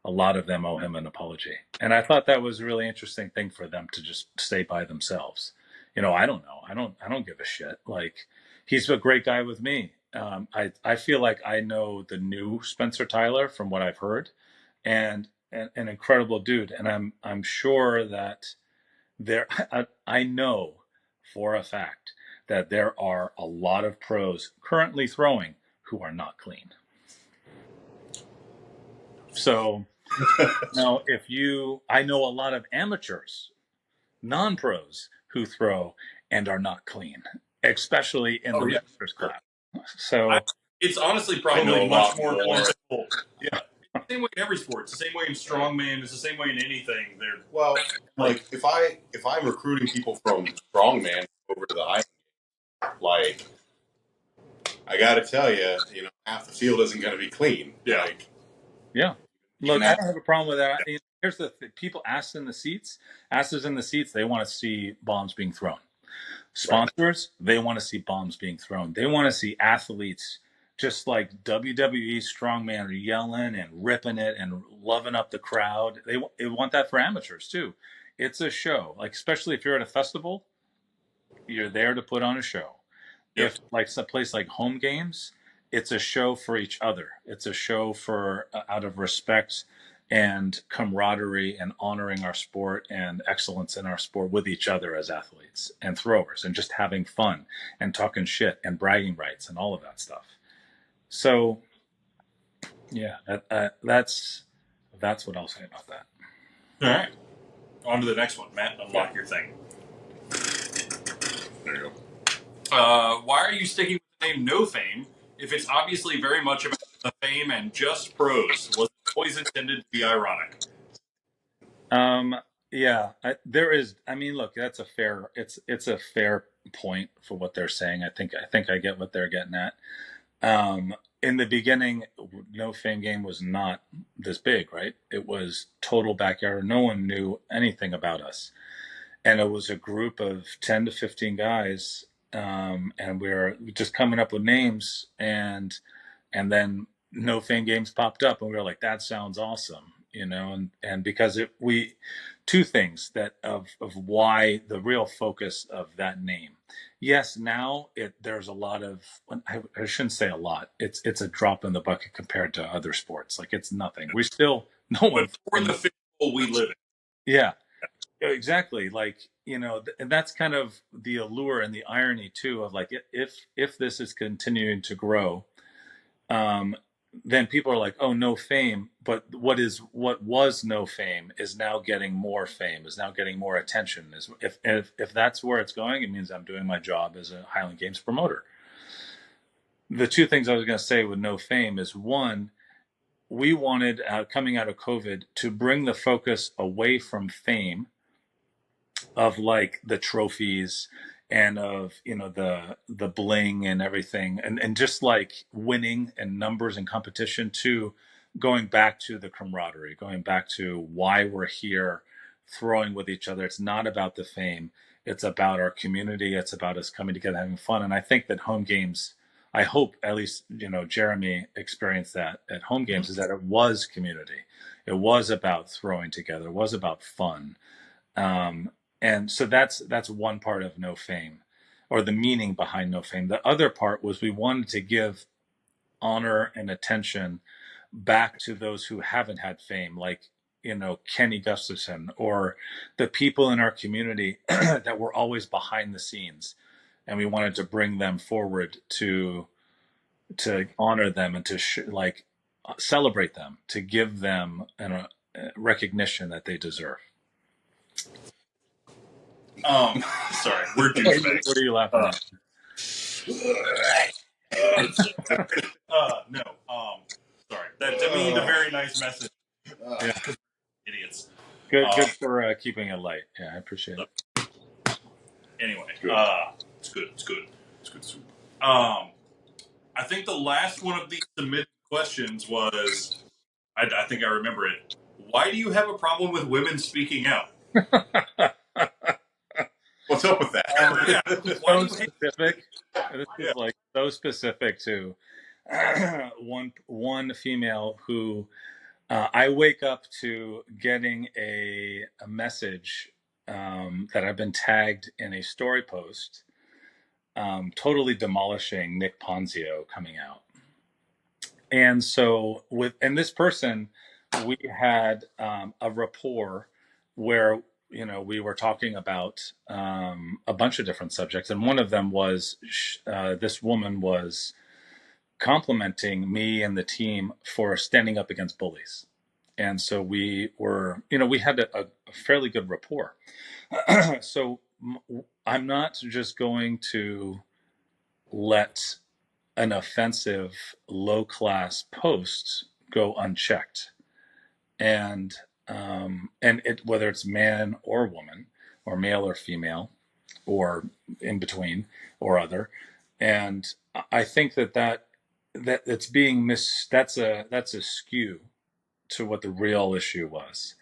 D: A lot of them owe him an apology. And I thought that was a really interesting thing for them to just stay by themselves. I don't know. I don't give a shit. Like, he's a great guy with me. I feel like I know the new Spencer Tyler from what I've heard, and an incredible dude. And I'm sure that I know for a fact that there are a lot of pros currently throwing who are not clean. So now, I know a lot of amateurs, non-pros, who throw and are not clean, especially in the masters class. So
B: it's honestly probably much more plentiful. Yeah. It's the same way in every sport. It's the same way in strongman. It's the same way in anything.
A: Well, like if I'm recruiting people from strongman over to the island, like I got to tell you, half the field isn't going to be clean.
B: Yeah.
D: Yeah. Look, I don't have a problem with that. Here's the thing. People asses in the seats, they want to see bombs being thrown. Sponsors, they want to see bombs being thrown. They want to see athletes just like WWE strongman are yelling and ripping it and loving up the crowd. They want that for amateurs too. It's a show. Like, especially if you're at a festival, you're there to put on a show. Yep. If like some place like Home Games, it's a show for each other. It's a show for out of respect and camaraderie and honoring our sport and excellence in our sport with each other as athletes and throwers, and just having fun and talking shit and bragging rights and all of that stuff. So yeah, that's what I'll say about that.
B: All right, on to the next one. Matt, unlock your thing.
A: There you
B: go. Why are you sticking with the name No Fame if it's obviously very much about the fame and just pros? Was it always intended to be ironic?
D: Yeah, there is. I mean, look, that's a fair. It's a fair point for what they're saying. I think I get what they're getting at. In the beginning, No Fame Game was not this big, right? It was total backyard. No one knew anything about us, and it was a group of 10 to 15 guys, and we were just coming up with names, and then No Fame Games popped up, and we were like, that sounds awesome. And because two things that of why the real focus of that name. Yes, now there's a lot of, I shouldn't say a lot. It's a drop in the bucket compared to other sports. Like, it's nothing. We still no one.
B: But for the football we live in.
D: Yeah, exactly. Like, and that's kind of the allure and the irony too of like, if this is continuing to grow, then people are like, oh, no fame. But what was no fame is now getting more fame, is now getting more attention. Is if that's where it's going, it means I'm doing my job as a Highland Games promoter. The two things I was going to say with no fame is, one, we wanted, coming out of COVID, to bring the focus away from fame, of like the trophies and of, you know, the bling and everything, and just like winning and numbers and competition, to going back to the camaraderie, going back to why we're here throwing with each other. It's not about the fame, it's about our community, it's about us coming together having fun. And I think that home games, I hope at least, you know, Jeremy experienced that at home games, is that it was community, it was about throwing together, it was about fun. And so that's one part of no fame, or the meaning behind no fame. The other part was, we wanted to give honor and attention back to those who haven't had fame, like, you know, Kenny Gustafson, or the people in our community that were always behind the scenes, and we wanted to bring them forward to honor them and to celebrate them, to give them a recognition that they deserve.
B: Sorry, we're douchebags.
D: What are you laughing at?
B: No. Sorry. That to me, the very nice message.
D: Yeah.
B: Idiots.
D: Good for keeping it light. Yeah, I appreciate it.
B: Anyway,
A: Good.
B: it's good. It's good.
A: It's good soup.
B: I think the last one of these submitted questions was, I think I remember it. Why do you have a problem with women speaking out?
A: What's up with that?
B: Yeah.
D: So specific. This is like so specific to one female who I wake up to getting a message that I've been tagged in a story post, totally demolishing Nick Ponzio coming out. And so and this person, we had a rapport where, you know, we were talking about a bunch of different subjects, and one of them was this woman was complimenting me and the team for standing up against bullies. And so we were, you know, we had a fairly good rapport. So I'm not just going to let an offensive, low-class post go unchecked, and it, whether it's man or woman, or male or female, or in between, or other. And I think that it's being that's a skew to what the real issue was,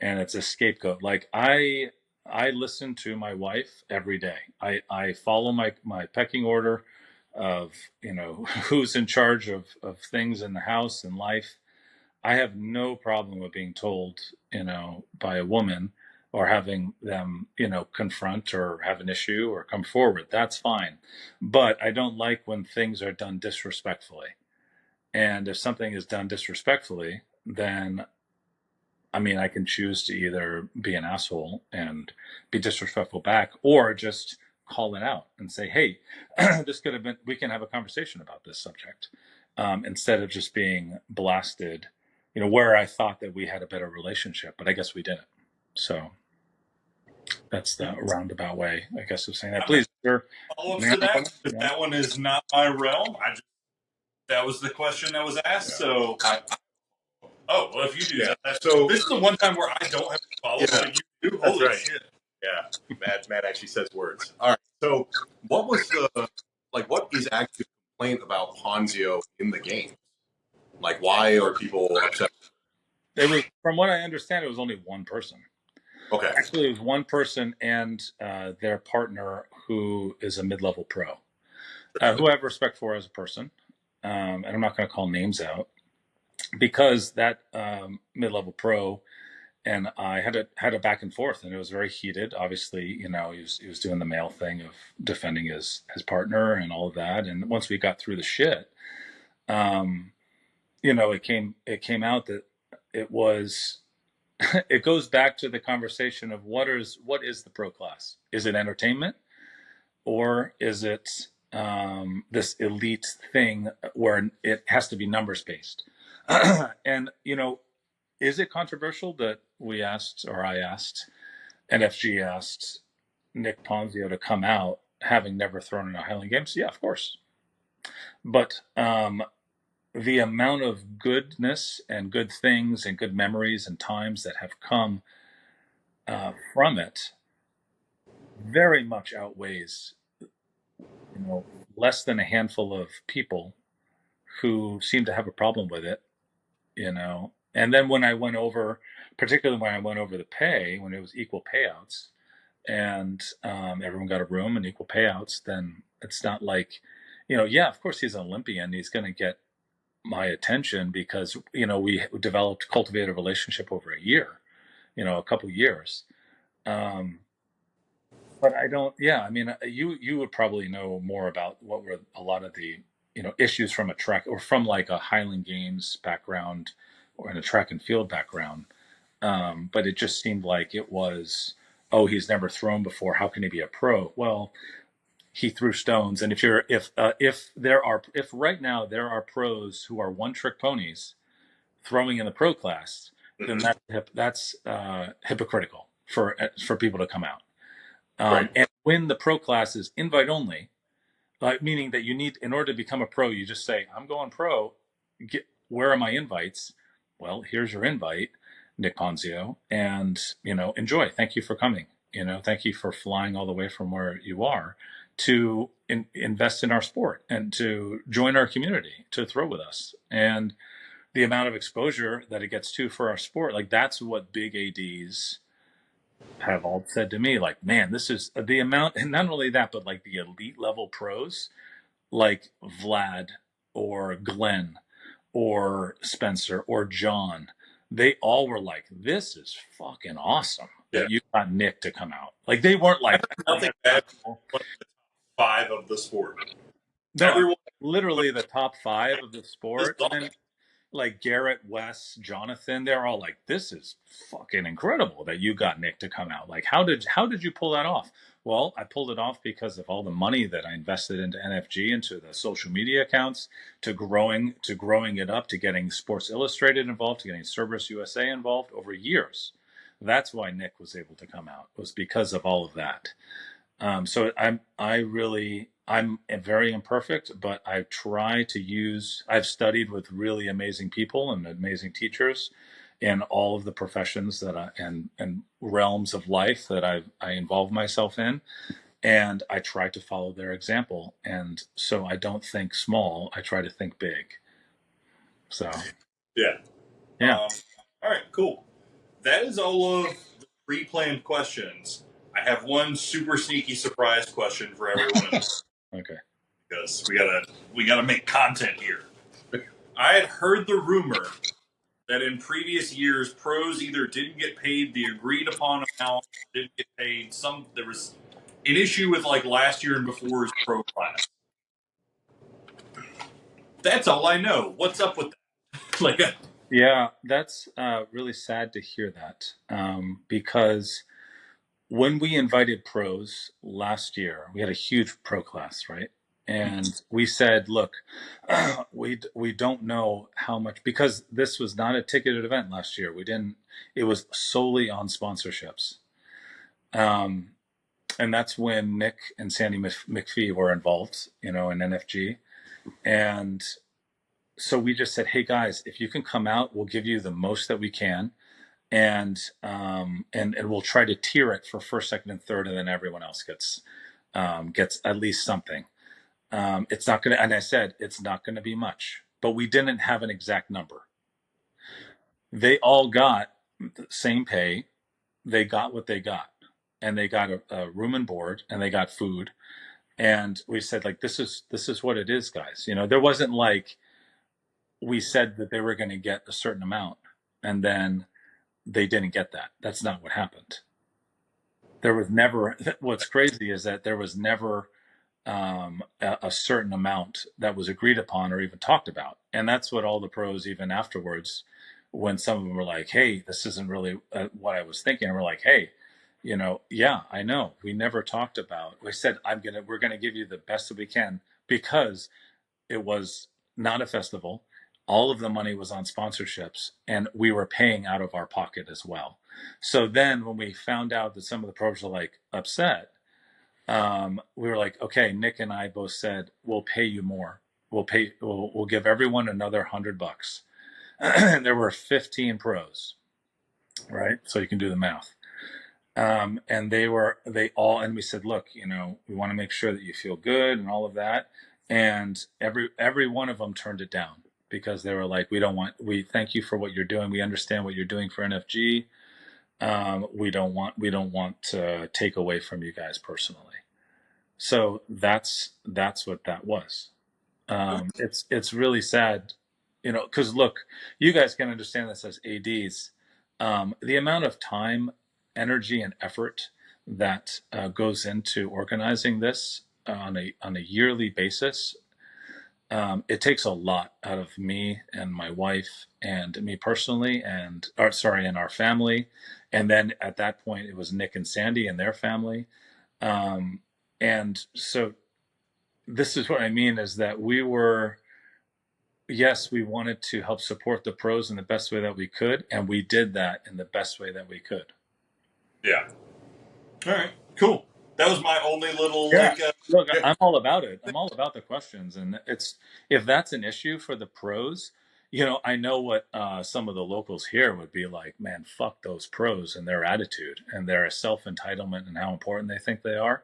D: and it's a scapegoat. Like, I listen to my wife every day. I follow my pecking order of, you know, who's in charge of things in the house and life. I have no problem with being told, you know, by a woman, or having them, you know, confront or have an issue or come forward. That's fine. But I don't like when things are done disrespectfully. And if something is done disrespectfully, then, I mean, I can choose to either be an asshole and be disrespectful back, or just call it out and say, hey, this could have been, we can have a conversation about this subject, instead of just being blasted, you know, where I thought that we had a better relationship, but I guess we didn't. So that's the roundabout way, I guess, of saying that. Please, sir.
B: Follow-ups to that, because that one is not my realm. That was the question that was asked, so... Oh, well, if you do that. So this is the one time where I don't have to follow, but you do. Holy shit.
A: Yeah. Matt actually says words. All right. So what was what is actually the complaint about Ponzio in the game? Like, why are people upset?
D: It was, from what I understand, it was only one person.
A: Okay.
D: Actually, it was one person and their partner, who is a mid-level pro, who I have respect for as a person. And I'm not going to call names out, because that mid-level pro and I had a back and forth, and it was very heated. Obviously, you know, he was doing the male thing of defending his partner and all of that. And once we got through the shit, you know, it came out that it was. It goes back to the conversation of what is the pro class? Is it entertainment, or is it this elite thing where it has to be numbers based. And is it controversial that we asked, or I asked, NFG asked Nick Ponzio to come out having never thrown in a Highland Games? Yeah, of course. But the amount of goodness and good things and good memories and times that have come from it very much outweighs, less than a handful of people who seem to have a problem with it, And then when I went over, particularly when I went over the pay, when it was equal payouts, and everyone got a room and equal payouts, then it's not like, yeah, of course he's an Olympian. He's going to get my attention because, we cultivated a relationship over a year, a couple years. But I don't, yeah, I mean, you would probably know more about what were a lot of the, issues from a track or from like a Highland Games background or in a track and field background. But it just seemed like it was, oh, he's never thrown before. How can he be a pro? Well, he threw stones. And if right now there are pros who are one trick ponies throwing in the pro class, then that's hypocritical for people to come out.
B: Right.
D: And when the pro class is invite only, meaning that you need, in order to become a pro, you just say, I'm going pro. Where are my invites? Well, here's your invite, Nick Ponzio, and, enjoy. Thank you for coming. Thank you for flying all the way from where you are to invest in our sport and to join our community, to throw with us. And the amount of exposure that it gets to for our sport, like that's what big ADs have all said to me, like, man, this is the amount. And not only that, but like the elite level pros like Vlad or Glenn or Spencer or John, they all were like, this is fucking awesome that you got Nick to come out. Like they weren't like
B: nothing bad. Five of the sport.
D: No, everyone, literally the top five of the sport. And like Garrett, Wes, Jonathan, they're all like, this is fucking incredible that you got Nick to come out. Like, how did you pull that off? Well, I pulled it off because of all the money that I invested into NFG, into the social media accounts, to growing it up, to getting Sports Illustrated involved, to getting Cerberus USA involved over years. That's why Nick was able to come out, was because of all of that. So I'm very imperfect, but I try to I've studied with really amazing people and amazing teachers in all of the professions that and realms of life that I involve myself in. And I try to follow their example. And so I don't think small, I try to think big. So.
B: Yeah.
D: Yeah.
B: All right, cool. That is all of the pre-planned questions. I have one super sneaky surprise question for everyone.
D: Okay.
B: Because we gotta make content here. I had heard the rumor that in previous years, pros either didn't get paid the agreed upon amount, didn't get paid. There was an issue with like last year and before's pro class. That's all I know. What's up with that?
D: Yeah, that's really sad to hear that, because when we invited pros last year, we had a huge pro class, right? And we said, look, we don't know how much, because this was not a ticketed event last year. It was solely on sponsorships. And that's when Nick and Sandy McPhee were involved, in NFG. And so we just said, hey guys, if you can come out, we'll give you the most that we can. And we'll try to tier it for first, second, and third, and then everyone else gets at least something. It's not going to, and I said, it's not going to be much, but we didn't have an exact number. They all got the same pay. They got what they got, and they got a room and board, and they got food. And we said, like, this is what it is, guys. There wasn't like we said that they were going to get a certain amount, and then they didn't get that. That's not what happened. There was never, what's crazy is that there was never a certain amount that was agreed upon or even talked about. And that's what all the pros, even afterwards, when some of them were like, hey, this isn't really what I was thinking. And we're like, hey, Yeah, I know. We never talked about. We said we're gonna give you the best that we can because it was not a festival. All of the money was on sponsorships, and we were paying out of our pocket as well. So then, when we found out that some of the pros were like upset, we were like, okay. Nick and I both said we'll pay you more. We'll give everyone another $100. And there were 15 pros, right? So you can do the math. And and we said, look, we want to make sure that you feel good and all of that. And every one of them turned it down because they were like, we thank you for what you're doing. We understand what you're doing for NFG. We don't want to take away from you guys personally. So that's what that was. It's really sad, because look, you guys can understand this as ADs. The amount of time, energy, and effort that goes into organizing this on a yearly basis, it takes a lot out of me and my wife and me personally, and our family, and then at that point it was Nick and Sandy and their family, and so this is what I mean is that yes, we wanted to help support the pros in the best way that we could, and we did that in the best way that we could.
B: Yeah. All right. Cool. That was my only little
D: Look, I'm all about it. I'm all about the questions, and if that's an issue for the pros, I know what some of the locals here would be like. Man, fuck those pros and their attitude and their self entitlement and how important they think they are.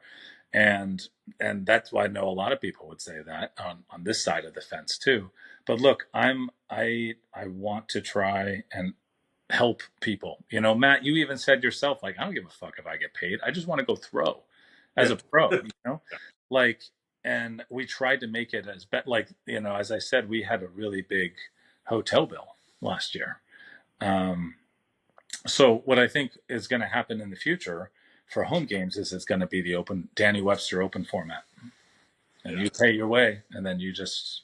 D: And that's why I know a lot of people would say that on this side of the fence too. But look, I want to try and help people. Matt, you even said yourself, like, I don't give a fuck if I get paid. I just want to go throw as a pro, like, and we tried to make it as I said, we had a really big hotel bill last year. So what I think is going to happen in the future for home games is it's going to be the Danny Webster open format, and you pay your way, and then you just.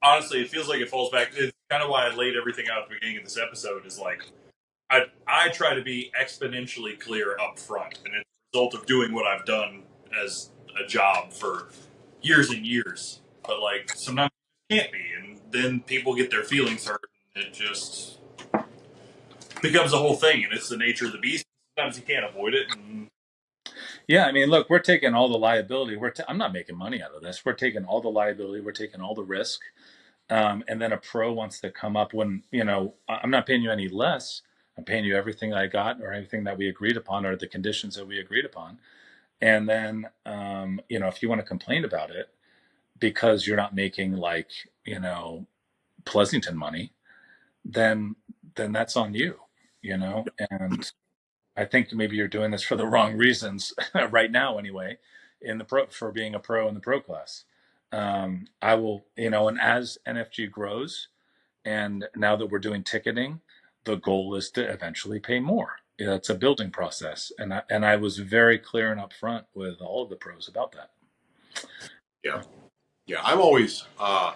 B: Honestly, it feels like it falls back. It's kind of why I laid everything out at the beginning of this episode. Is like I try to be exponentially clear up front, and it's a result of doing what I've done as a job for years and years. But like sometimes it can't be, and then people get their feelings hurt, and it just becomes a whole thing, and it's the nature of the beast. Sometimes you can't avoid it.
D: Yeah, I mean, look, we're taking all the liability. I'm not making money out of this. We're taking all the liability. We're taking all the risk. And then a pro wants to come up when, I'm not paying you any less. I'm paying you everything I got or everything that we agreed upon or the conditions that we agreed upon. And then, if you want to complain about it because you're not making Pleasanton money, then that's on you, and I think maybe you're doing this for the wrong reasons right now, anyway, for being a pro in the pro class. I will, and as NFG grows, and now that we're doing ticketing, the goal is to eventually pay more. It's a building process, and I was very clear and upfront with all of the pros about that.
A: Yeah. I'm always, I'm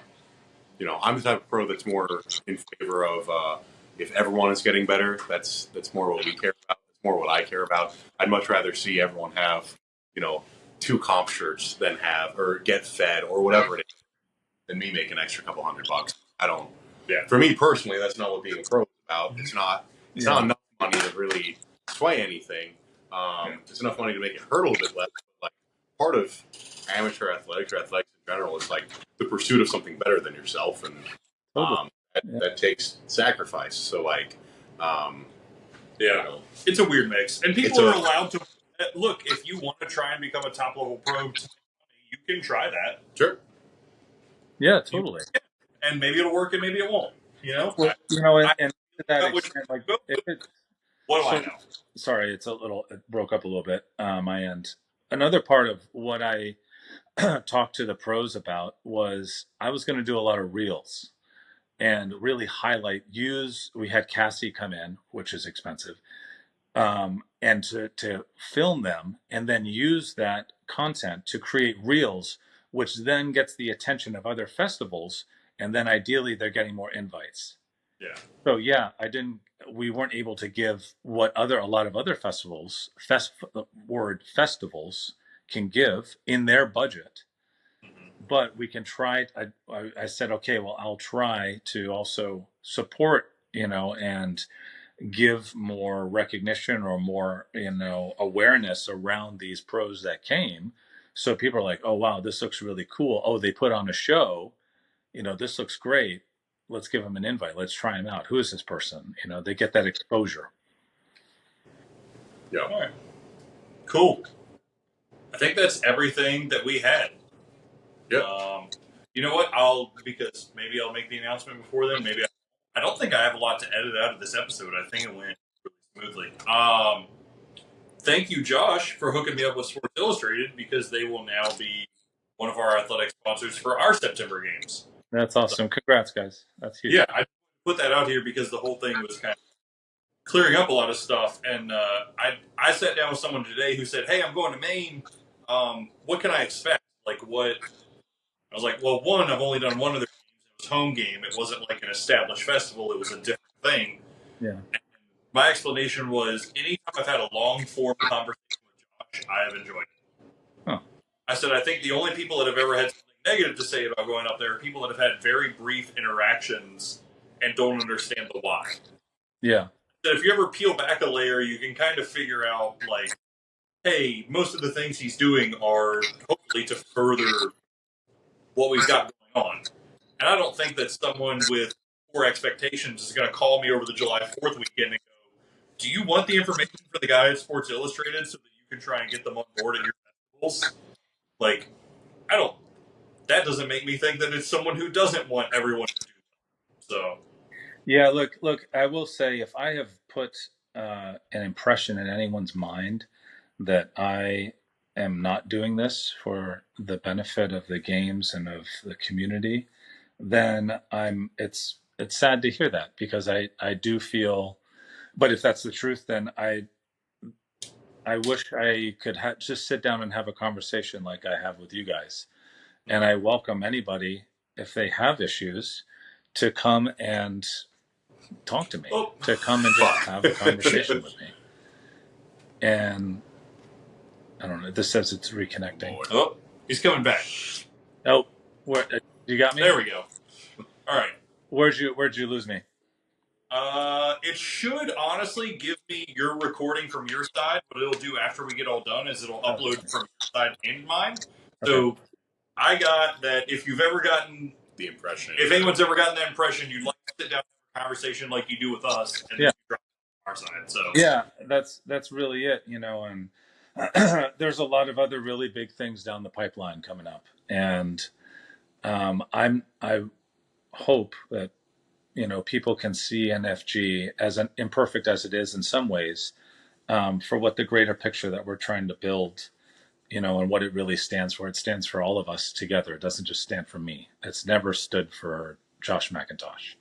A: the type of pro that's more in favor of if everyone is getting better. That's more what we care about. That's more what I care about. I'd much rather see everyone have, 2 comp shirts than have or get fed or whatever it is than me make an extra couple $100. I don't. Yeah. For me personally, that's not what being a pro is about. It's not. It's not enough money to really sway anything. It's enough money to make it hurt a little bit less. But, like, part of amateur athletics or athletics in general is like the pursuit of something better than yourself, and that takes sacrifice. So
B: it's a weird mix, and people are allowed to look. If you want to try and become a top level pro, you can try that.
A: Sure.
D: Yeah, totally.
B: And maybe it'll work, and maybe it won't.
D: Well, and to that extent, like,
B: what do I know?
D: Sorry, it broke up a little bit my end. Another part of what I talked to the pros about was I was going to do a lot of reels and really we had Cassie come in, which is expensive, and to film them and then use that content to create reels, which then gets the attention of other festivals, and then ideally they're getting more invites.
B: Yeah.
D: So yeah, I didn't. we weren't able to give what a lot of other festivals can give in their budget. But we can try. I said, okay, well, I'll try to also support, and give more recognition or more, awareness around these pros that came. So people are like, oh, wow, this looks really cool. Oh, they put on a show. This looks great. Let's give them an invite. Let's try them out. Who is this person? They get that exposure.
B: Yeah. All right. Cool. I think that's everything that we had.
A: Yeah.
B: You know what? Because maybe I'll make the announcement before then. Maybe I don't think I have a lot to edit out of this episode. I think it went really smoothly. Thank you, Josh, for hooking me up with Sports Illustrated, because they will now be one of our athletic sponsors for our September games.
D: That's awesome. Congrats, guys. That's huge.
B: Yeah, I put that out here because the whole thing was kind of clearing up a lot of stuff. And I sat down with someone today who said, hey, I'm going to Maine. What can I expect? What? I was like, well, one, I've only done one of their games. It was home game. It wasn't like an established festival. It was a different thing.
D: Yeah.
B: And my explanation was, anytime I've had a long-form conversation with Josh, I have enjoyed it.
D: Huh.
B: I said, I think the only people that have ever had something negative to say about going up there are people that have had very brief interactions and don't understand the why.
D: Yeah.
B: So if you ever peel back a layer, you can kind of figure out, hey, most of the things he's doing are hopefully to further what we've got going on. And I don't think that someone with poor expectations is going to call me over the July 4th weekend and go, do you want the information for the guy at Sports Illustrated so that you can try and get them on board at your festivals? That doesn't make me think that it's someone who doesn't want everyone to do that. So.
D: Yeah, look, I will say, if I have put an impression in anyone's mind that I am not doing this for the benefit of the games and of the community, then it's sad to hear that, because I do feel, but if that's the truth, then I wish I could just sit down and have a conversation like I have with you guys. And I welcome anybody, if they have issues, to come and talk to me, to come and just have a conversation with me. And I don't know, this says it's reconnecting.
B: Oh, he's coming back.
D: Oh, where, you got me?
B: There we go. All right.
D: Where'd you lose me?
B: It should honestly give me your recording from your side. What it'll do after we get all done is it'll upload from your side and mine. Okay. So I got that. If you've ever gotten
A: the impression,
B: if anyone's ever gotten that impression, you'd like to sit down and have a conversation like you do with us, and then you drop it on our side. So
D: yeah, that's really it, and there's a lot of other really big things down the pipeline coming up, and I hope that people can see NFG, as imperfect as it is in some ways, for what the greater picture that we're trying to build, and what it really stands for. It stands for all of us together. It doesn't just stand for me. It's never stood for Josh Macintosh.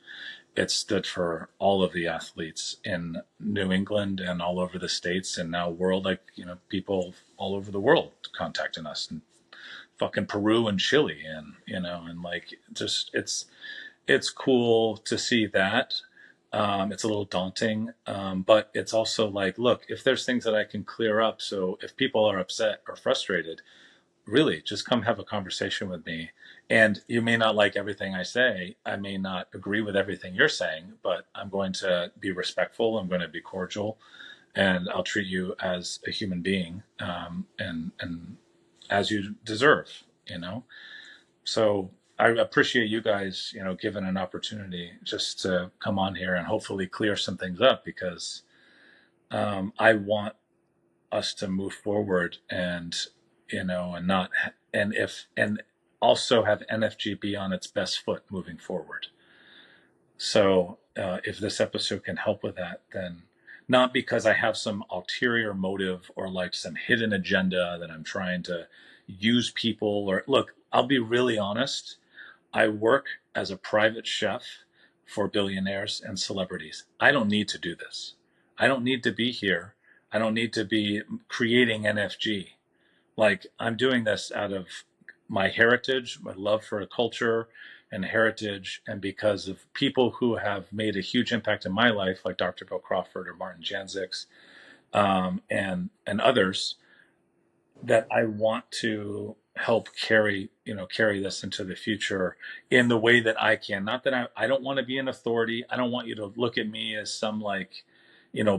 D: It stood for all of the athletes in New England and all over the States and now world, people all over the world contacting us, and fucking Peru and Chile, and it's cool to see that. It's a little daunting, but it's also look, if there's things that I can clear up, so if people are upset or frustrated, really just come have a conversation with me. And you may not like everything I say. I may not agree with everything you're saying, but I'm going to be respectful. I'm going to be cordial, and I'll treat you as a human being, and as you deserve, So I appreciate you guys, given an opportunity just to come on here and hopefully clear some things up, because I want us to move forward, and and also have NFG be on its best foot moving forward. So if this episode can help with that, then not because I have some ulterior motive or some hidden agenda that I'm trying to use people, or look, I'll be really honest. I work as a private chef for billionaires and celebrities. I don't need to do this. I don't need to be here. I don't need to be creating NFG. I'm doing this out of my heritage, my love for culture and heritage, and because of people who have made a huge impact in my life, like Dr. Bill Crawford or Martin Janzik, and others, that I want to help carry this into the future in the way that I can. Not that I don't want to be an authority. I don't want you to look at me as some like,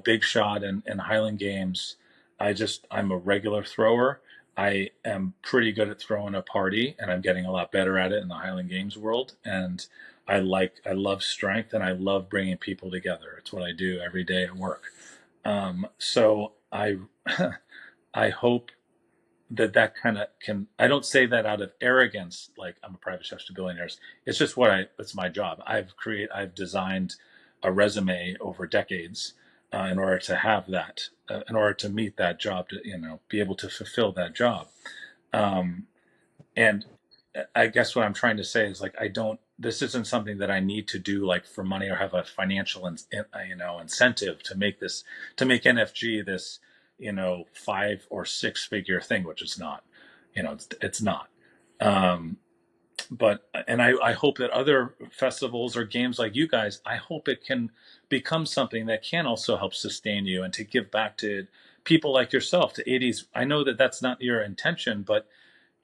D: big shot in Highland Games. I'm a regular thrower. I am pretty good at throwing a party, and I'm getting a lot better at it in the Highland Games world. And I love strength, and I love bringing people together. It's what I do every day at work. So I I hope that kind of can. I don't say that out of arrogance, like I'm a private chef to billionaires. It's just it's my job. I've designed a resume over decades in order to have that, in order to meet that job, to be able to fulfill that job. And I guess what I'm trying to say is, like, this isn't something that I need to do like for money or have a financial incentive to make NFG this 5 or 6 figure thing, which it's not. It's not. But I hope that other festivals or games like you guys, I hope it can become something that can also help sustain you and to give back to people like yourself, to 80s. I know that that's not your intention, but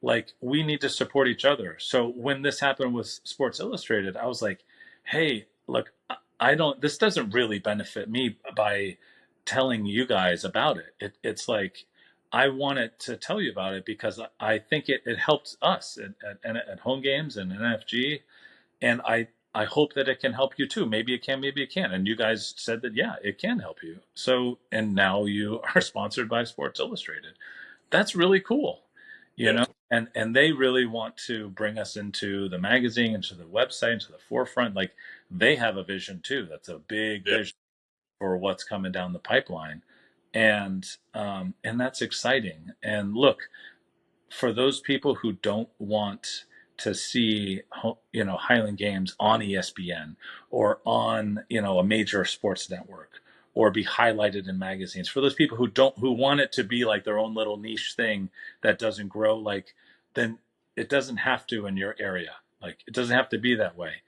D: like, we need to support each other. So when this happened with Sports Illustrated, I was like, hey, look, this doesn't really benefit me by telling you guys about it. It's like, I wanted to tell you about it because I think it helped us at home games and NFG. And I hope that it can help you too. Maybe it can, maybe it can. And you guys said that, yeah, it can help you. So, and now you are sponsored by Sports Illustrated. That's really cool. You know, and they really want to bring us into the magazine, into the website, into the forefront. Like, they have a vision too. That's a big vision for what's coming down the pipeline. And that's exciting. And look, for those people who don't want to see Highland Games on ESPN or on a major sports network or be highlighted in magazines, for those people who want it to be like their own little niche thing that doesn't grow, like, then it doesn't have to in your area. Like, it doesn't have to be that way.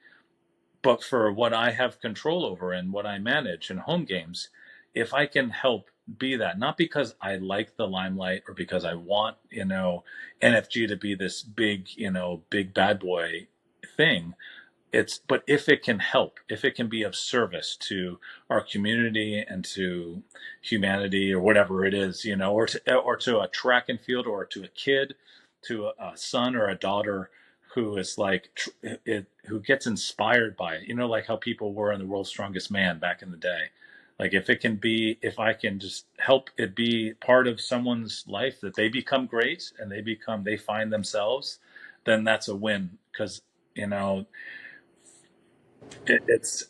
D: But for what I have control over and what I manage in home games, if I can help be that, not because I like the limelight or because I want, NFG to be this big, big bad boy thing, but if it can help, if it can be of service to our community and to humanity or whatever it is, or to a track and field or to a kid, to a son or a daughter who is like who gets inspired by it, like how people were in The World's Strongest Man back in the day. Like, if I can just help it be part of someone's life, that they become great and they find themselves, then that's a win. Because it's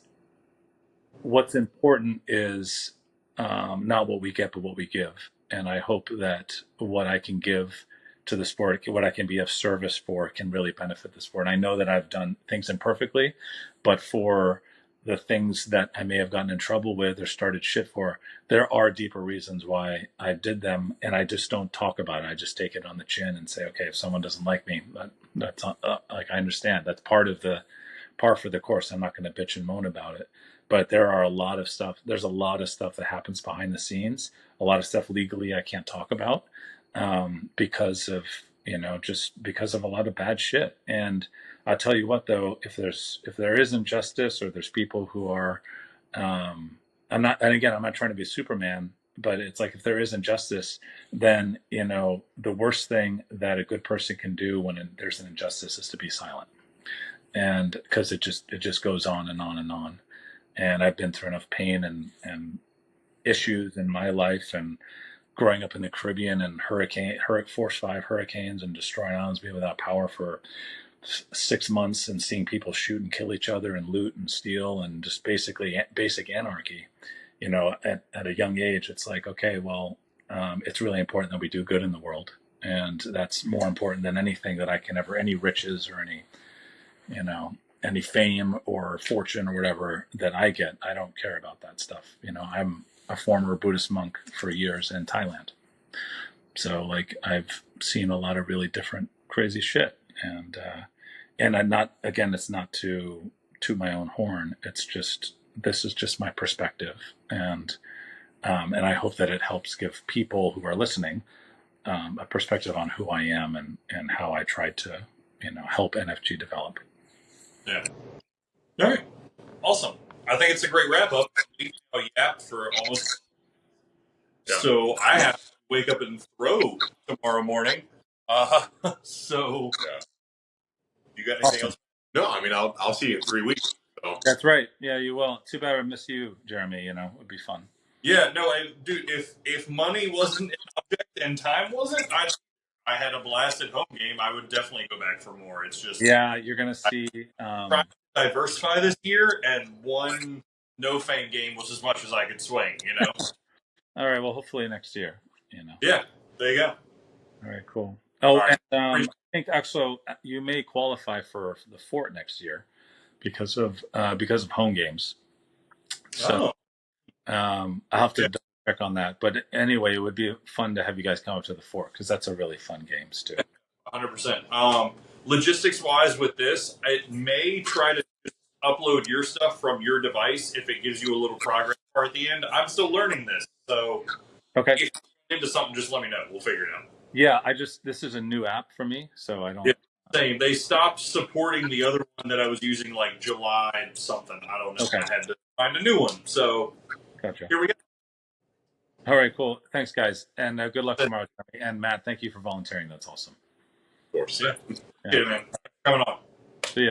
D: what's important is not what we get, but what we give. And I hope that what I can give to the sport, what I can be of service for, can really benefit the sport. And I know that I've done things imperfectly, but for the things that I may have gotten in trouble with or started shit for, there are deeper reasons why I did them, and I just don't talk about it. I just take it on the chin and say, okay, if someone doesn't like me, that's not, like, I understand. That's par for the course. I'm not going to bitch and moan about it. But there's a lot of stuff that happens behind the scenes, a lot of stuff legally I can't talk about, because of just because of a lot of bad shit. And I'll tell you what, though, if there is injustice, or there's people who are, I'm not trying to be Superman, but it's like, if there is injustice, then the worst thing that a good person can do when there's an injustice is to be silent. And because it just goes on and on and on. And I've been through enough pain and issues in my life, and growing up in the Caribbean and Force 5 hurricanes and destroying islands, being without power for 6 months, and seeing people shoot and kill each other and loot and steal, and just basically basic anarchy, at a young age. It's like, okay, well, it's really important that we do good in the world. And that's more important than anything that I can ever, any riches or any fame or fortune or whatever that I get. I don't care about that stuff. I'm a former Buddhist monk for years in Thailand. So, like, I've seen a lot of really different
C: crazy shit. And I'm not, again, it's not to my own horn. It's just, this is just my perspective. And I hope that it helps give people who are listening a perspective on who I am and how I try to, help NFG develop.
B: Yeah. All right. Awesome. I think it's a great wrap up. We yapped for almost. Yeah. So I have to wake up and throw tomorrow morning. So yeah. You got anything else?
A: No, I mean I'll see you in 3 weeks. So.
C: That's right. Yeah, you will. Too bad I miss you, Jeremy. It would be fun.
B: Yeah, no, dude. If money wasn't an object and time wasn't, I had a blast at home game. I would definitely go back for more. It's just
C: you're gonna see.
B: Trying to diversify this year, and one no fame game was as much as I could swing.
C: All right. Well, hopefully next year.
B: Yeah. There you go.
C: All right. Cool. Oh,
B: right.
C: and I think actually you may qualify for the fort next year because of home games. So I'll have to double check on that. But anyway, it would be fun to have you guys come up to the fort because that's a really fun game too.
B: 100%. Logistics wise, with this, it may try to upload your stuff from your device if it gives you a little progress bar at the end. I'm still learning this, so
C: okay.
B: If you get into something, just let me know. We'll figure it out.
C: Yeah, this is a new app for me, so I don't.
B: Yeah, same. They stopped supporting the other one that I was using like July something. I don't know.
C: Okay.
B: I had to find a new one. So
C: gotcha.
B: Here we go.
C: All right, cool. Thanks, guys, and good luck tomorrow. And Matt, thank you for volunteering. That's awesome.
B: Of course. Yeah. Man. Coming on.
C: See ya.